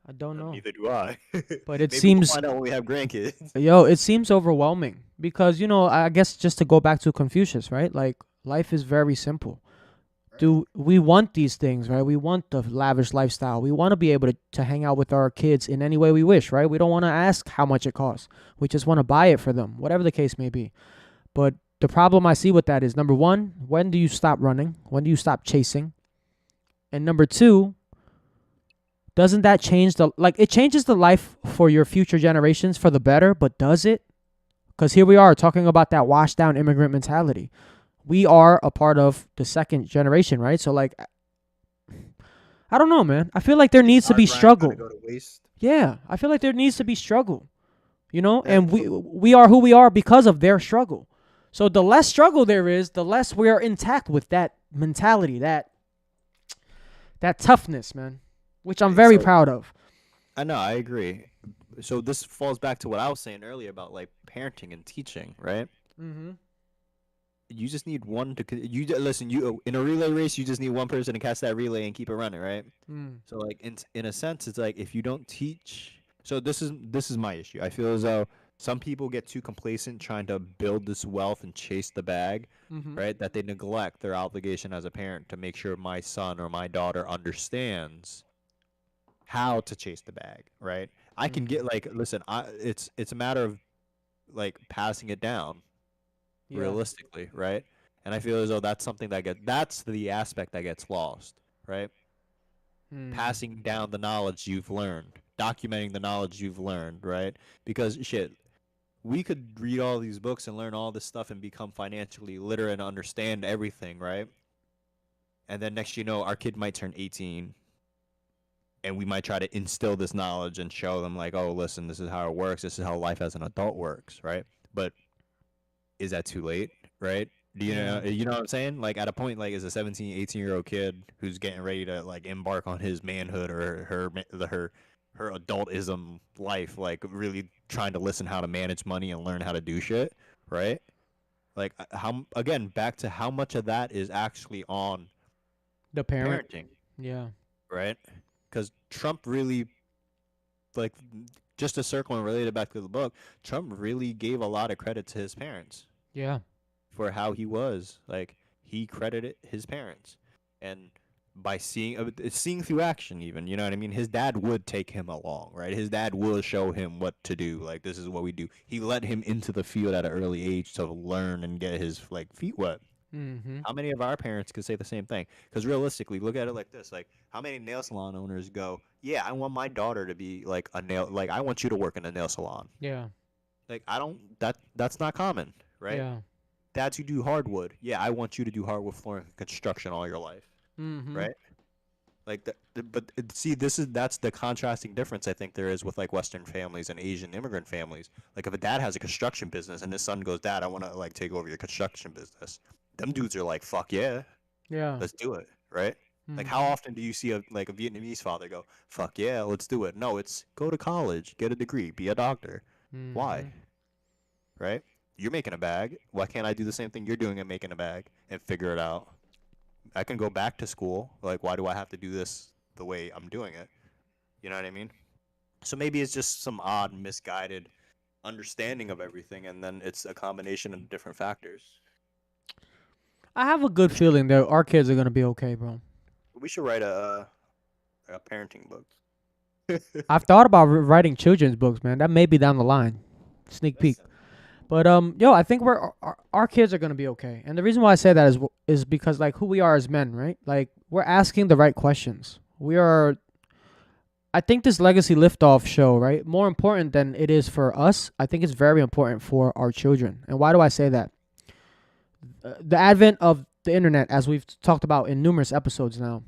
B: I don't know.
A: Neither do I.
B: But it
A: Maybe we'll
B: seems,
A: find out when we have grandkids.
B: yo, it seems overwhelming because, I guess just to go back to Confucius, right? Like, life is very simple.
A: Right.
B: Do we want these things, right? We want the lavish lifestyle. We want to be able to hang out with our kids in any way we wish, right? We don't want to ask how much it costs. We just want to buy it for them, whatever the case may be. But the problem I see with that is, number one, when do you stop running? When do you stop chasing? And number two, doesn't that change it changes the life for your future generations for the better, but does it? Because here we are talking about that washed down immigrant mentality. We are a part of the second generation, right? So, like, I don't know, man. I feel like there needs to
A: Our
B: be
A: grind kind of
B: struggle.
A: go to waste.
B: Yeah, I feel like there needs to be struggle,
A: Yeah.
B: and we are who we are because of their struggle. So the less struggle there is, the less we are intact with that mentality, that toughness, man, which I'm very
A: So
B: proud of.
A: I know I agree. So this falls back to what I was saying earlier about like parenting and teaching, right?
B: Mm-hmm.
A: You just need one to listen. You in a relay race, you just need one person to catch that relay and keep it running, right?
B: Mm.
A: So like in a sense, it's like if you don't teach. So this is my issue. I feel as though some people get too complacent trying to build this wealth and chase the bag,
B: Mm-hmm.
A: right? That they neglect their obligation as a parent to make sure my son or my daughter understands how to chase the bag, right? I can
B: Mm-hmm.
A: get like listen, it's a matter of like passing it down
B: Yeah.
A: realistically, right? And I feel as though that's the aspect that gets lost, right?
B: Mm.
A: Passing down the knowledge you've learned, documenting the knowledge you've learned, right? Because shit, we could read all these books and learn all this stuff and become financially literate and understand everything, right? And then next you know, our kid might turn 18 and we might try to instill this knowledge and show them like, oh, listen, this is how it works. This is how life as an adult works, right? But is that too late, right? Do
B: Yeah.
A: you know what I'm saying? Like at a point, like as a 17, 18-year-old kid who's getting ready to like embark on his manhood or her adultism life, like really trying to listen how to manage money and learn how to do shit, right? Like how again back to how much of that is actually on
B: The parent.
A: parenting,
B: Yeah.
A: right? Because Trump really like just to circle and relate it back to the book, Trump really gave a lot of credit to his parents
B: Yeah.
A: for how he was. Like he credited his parents, and by seeing through action, even you know what I mean. His dad would take him along, right? His dad would show him what to do. Like this is what we do. He let him into the field at an early age to learn and get his like feet wet.
B: Mm-hmm.
A: How many of our parents could say the same thing? Because realistically, look at it like this: like, how many nail salon owners go, "Yeah, I want my daughter to be like a nail. Like, I want you to work in a nail salon."
B: Yeah.
A: Like, I don't. That's not common, right?
B: Yeah.
A: Dads who do hardwood, yeah, I want you to do hardwood flooring and construction all your life,
B: Mm-hmm.
A: right? Like, but see, that's the contrasting difference I think there is with like Western families and Asian immigrant families. Like, if a dad has a construction business and his son goes, "Dad, I want to like take over your construction business," them dudes are like, "Fuck yeah,
B: Yeah.
A: let's do it," right? Like, how
B: Mm-hmm.
A: often do you see a Vietnamese father go, "Fuck yeah, let's do it"? No, it's go to college, get a degree, be a doctor.
B: Mm-hmm.
A: Why? Right? You're making a bag. Why can't I do the same thing you're doing and making a bag and figure it out? I can go back to school. Like, why do I have to do this the way I'm doing it? You know what I mean? So maybe it's just some odd, misguided understanding of everything, and then it's a combination of different factors.
B: I have a good feeling that our kids are gonna be okay, bro.
A: We should write a parenting book.
B: I've thought about writing children's books, man. That may be down the line. Sneak peek.
A: Listen,
B: But yo, I think our kids are gonna be okay. And the reason why I say that is because like who we are as men, right? Like we're asking the right questions. We are. I think this Legacy Liftoff show, right? More important than it is for us, I think it's very important for our children. And why do I say that? The advent of the internet, as we've talked about in numerous episodes now,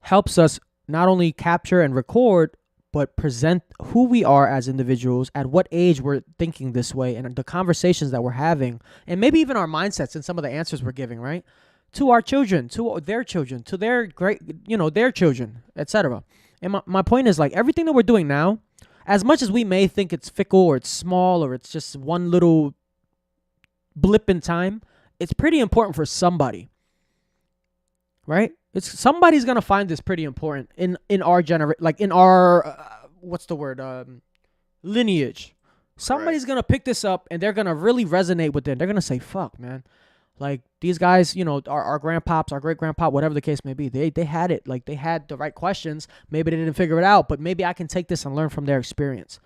B: helps us not only capture and record, but present who we are as individuals, at what age we're thinking this way, and the conversations that we're having, and maybe even our mindsets and some of the answers we're giving, right? To our children, to their children, to their their children, etc. And my point is like everything that we're doing now, as much as we may think it's fickle or it's small or it's just one little blip in time, it's pretty important for somebody, right? It's somebody's gonna find this pretty important in our like in our what's the word lineage.
A: Right.
B: Somebody's gonna pick this up and they're gonna really resonate with it. They're gonna say, "Fuck, man." Like these guys, our grandpops, our great grandpop, whatever the case may be, they had it. Like they had the right questions. Maybe they didn't figure it out, but maybe I can take this and learn from their experience.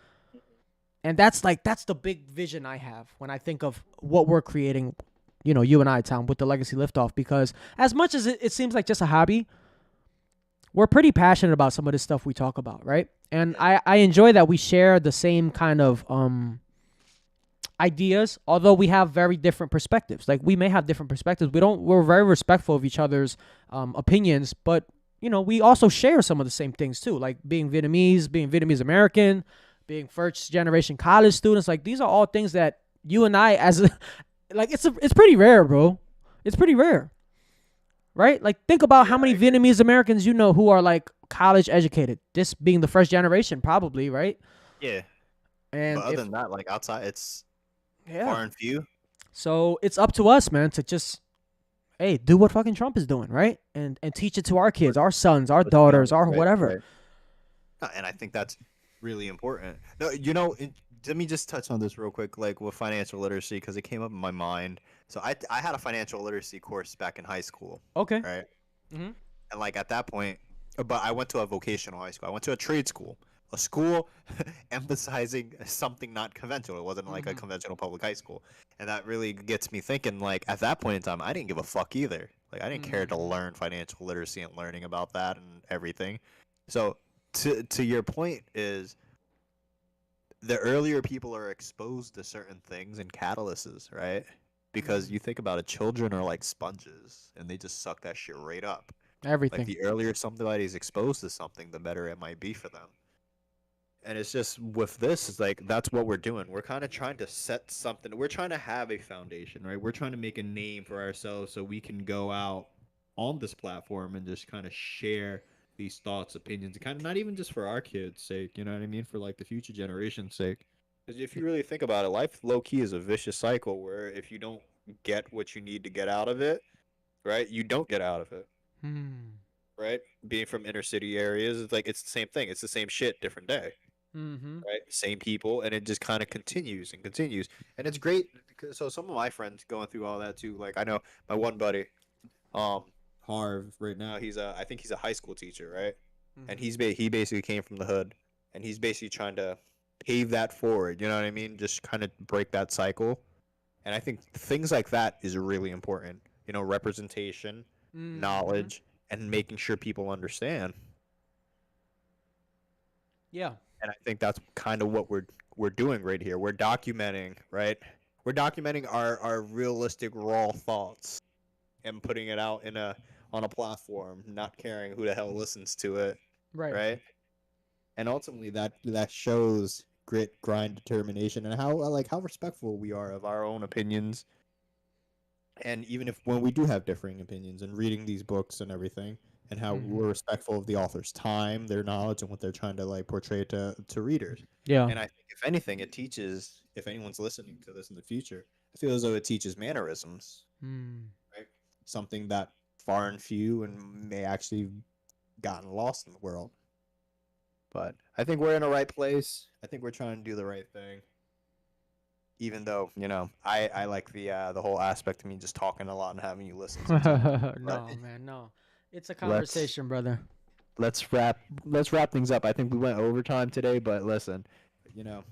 B: And that's the big vision I have when I think of what we're creating, you and I, Tom, with the Legacy Liftoff. Because as much as it seems like just a hobby, we're pretty passionate about some of this stuff we talk about, right? And
A: Yeah.
B: I enjoy that we share the same kind of ideas, although we have very different perspectives. Like we may have different perspectives. We're very respectful of each other's opinions, but we also share some of the same things too, like being Vietnamese American, being first generation college students. Like these are all things that you and I like it's pretty rare, bro. It's pretty rare. Right? Like think about how
A: Yeah,
B: many
A: I agree.
B: Vietnamese Americans you know who are like college educated. This being the first generation probably, right?
A: Yeah. But
B: And
A: other
B: if
A: than that, like outside, it's
B: yeah.
A: far and few.
B: So it's up to us, man, to just hey, do what fucking Trump is doing, right? And teach it to our kids, our sons, our
A: Let's be
B: daughters,
A: honest,
B: our
A: right?
B: whatever.
A: Right. And I think that's really important. No, let me just touch on this real quick, like with financial literacy, because it came up in my mind. So I had a financial literacy course back in high school,
B: Okay.
A: right?
B: Mhm.
A: And like at that point, but I went to a vocational high school. I went to a trade school, a school emphasizing something not conventional. It wasn't like a
B: Mhm.
A: conventional public high school, and that really gets me thinking. Like at that point in time, I didn't give a fuck either. Like I didn't care to
B: Mhm.
A: learn financial literacy and learning about that and everything. So to your point is the earlier people are exposed to certain things and catalysts, right? Because
B: Mhm.
A: you think about it, children are like sponges and they just suck that shit right up. Like
B: Everything.
A: the earlier somebody is exposed to something, the better it might be for them. And it's just with this, it's like that's what we're doing. We're kind of trying to set something. We're trying to have a foundation, right? We're trying to make a name for ourselves so we can go out on this platform and just kind of share these thoughts, opinions, kind of not even just for our kids' sake, you know what I mean? For like the future generation's sake. Because if you really think about it, life low key is a vicious cycle where if you don't get what you need to get out of it, right, you don't get out of it,
B: Hmm.
A: right? Being from inner city areas, it's like it's the same thing. It's the same shit, different day,
B: Mhm.
A: right? Same people, and it just kind of continues and continues. And it's great. So some of my friends going through all that too. Like I know my one buddy, um, Harv, right now I think he's a high school teacher, right? And
B: Mhm.
A: he basically came from the hood, and he's basically trying to pave that forward. You know what I mean? Just kind of break that cycle. And I think things like that is really important. Representation,
B: Mhm.
A: knowledge, and making sure people understand.
B: Yeah.
A: And I think that's kind of what we're doing right here. We're documenting, right? We're documenting our realistic raw thoughts and putting it out on a platform, not caring who the hell listens to it,
B: Right.
A: right? And ultimately that shows grit, grind, determination, and how respectful we are of our own opinions. And even if when we do have differing opinions and reading these books and everything, and how
B: Mhm.
A: we're respectful of the author's time, their knowledge, and what they're trying to like portray to readers.
B: Yeah.
A: And I think if anything, it teaches, if anyone's listening to this in the future, I feel as though it teaches mannerisms,
B: Hmm.
A: right? Something that far and few and may actually gotten lost in the world. But I think we're in the right place. I think we're trying to do the right thing. Even though, I like the whole aspect of me just talking a lot and having you listen sometimes. But
B: No, man, no. It's a
A: let's
B: conversation, brother.
A: let's wrap things up. I think we went overtime today, but listen,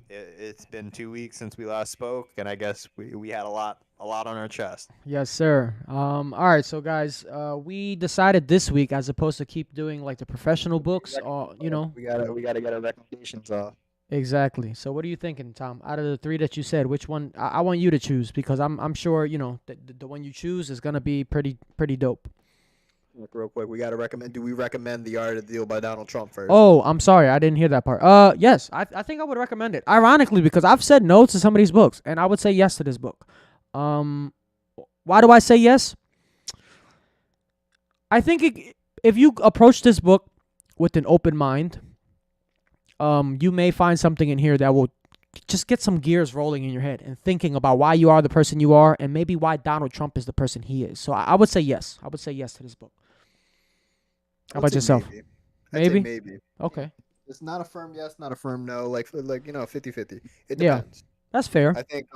A: it's been 2 weeks since we last spoke, and I guess we had a lot on our chest.
B: Yes, sir. All right, so guys, we decided this week, as opposed to keep doing like the professional books,
A: We gotta get our recommendations off.
B: exactly. So what are you thinking, Tom? Out of the three that you said, which one? I want you to choose because I'm sure the one you choose is gonna be pretty dope.
A: Look, real quick, we gotta recommend. Do we recommend The Art of the Deal by Donald Trump first?
B: Oh, I'm sorry, I didn't hear that part. Yes, I think I would recommend it. Ironically, because I've said no to some of these books, and I would say yes to this book. Um, why do I say yes? I think if you approach this book with an open mind, you may find something in here that will just get some gears rolling in your head and thinking about why you are the person you are and maybe why Donald Trump is the person he is. So I would say yes. I would say yes to this book.
A: I
B: How
A: would
B: about
A: say
B: yourself?
A: maybe. I'd say
B: Maybe.
A: maybe.
B: Okay.
A: It's not a firm yes, not a firm no. Like 50-50. It
B: Yeah,
A: depends.
B: that's fair.
A: I think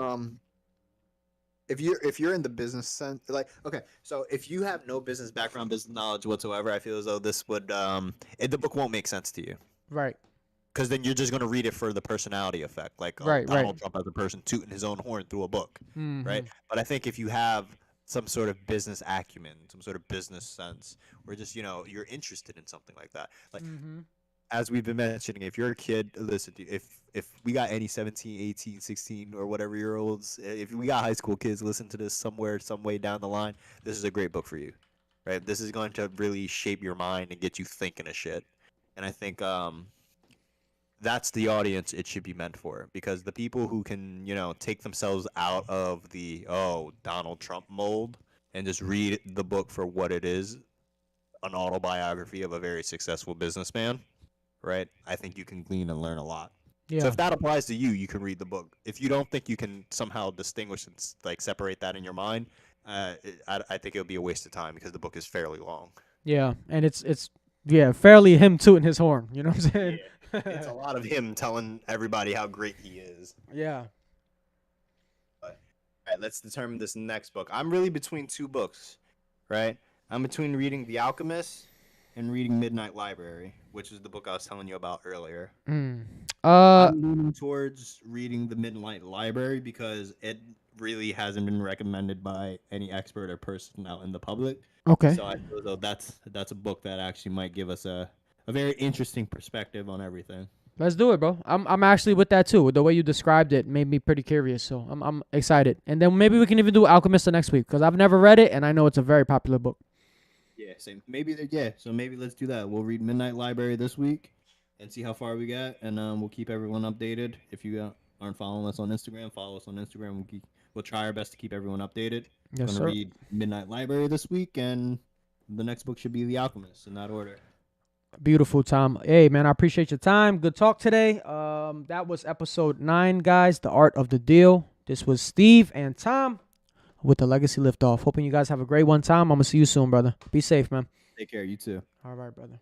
A: if you're in the business sense, like, okay, so if you have no business background, business knowledge whatsoever, I feel as though this would the book won't make sense to you,
B: Right.
A: because then you're just going to read it for the personality effect, like, oh,
B: Right. Right.
A: Donald Trump as a person tooting his own horn through a book, right?
B: Mm-hmm.
A: But I think if you have some sort of business acumen, some sort of business sense, or just you're interested in something like that, like,
B: Mm-hmm.
A: as we've been mentioning, if you're a kid, listen, if we got any 17, 18, 16, or whatever year olds, if we got high school kids listen to this somewhere, some way down the line, this is a great book for you, right? This is going to really shape your mind and get you thinking of shit. And I think that's the audience it should be meant for, because the people who can, take themselves out of the, oh, Donald Trump mold and just read the book for what it is, an autobiography of a very successful businessman, right? I think you can glean and learn a lot. So
B: Yeah.
A: if that applies to you, you can read the book. If you don't think you can somehow distinguish and like separate that in your mind, I think it would be a waste of time, because the book is fairly long.
B: Yeah. And it's yeah, fairly him tooting his horn. You know what I'm saying?
A: Yeah. It's a lot of him telling everybody how great he is.
B: Yeah.
A: But, all right, let's determine this next book. I'm really between two books, right? I'm between reading The Alchemist and reading Midnight Library, which is the book I was telling you about earlier.
B: Mm.
A: I'm leaning towards reading the Midnight Library because it really hasn't been recommended by any expert or person out in the public.
B: Okay.
A: So I feel as though that's a book that actually might give us a very interesting perspective on everything.
B: Let's do it, bro. I'm actually with that too. The way you described it made me pretty curious, so I'm excited. And then maybe we can even do Alchemist the next week, because I've never read it and I know it's a very popular book.
A: Yeah, same. Yeah. So maybe let's do that. We'll read Midnight Library this week and see how far we got, and we'll keep everyone updated. If you aren't following us on Instagram, follow us on Instagram. We'll try our best to keep everyone updated.
B: Yes,
A: Gonna
B: sir.
A: read Midnight Library this week, and the next book should be The Alchemist, in that order.
B: Beautiful, Tom. Hey, man, I appreciate your time. Good talk today. That was episode 9, guys. The Art of the Deal. This was Steve and Tom with the Legacy Liftoff. Hoping you guys have a great one, Tom. I'm gonna see you soon, brother. Be safe, man.
A: Take care. You too.
B: All right, brother.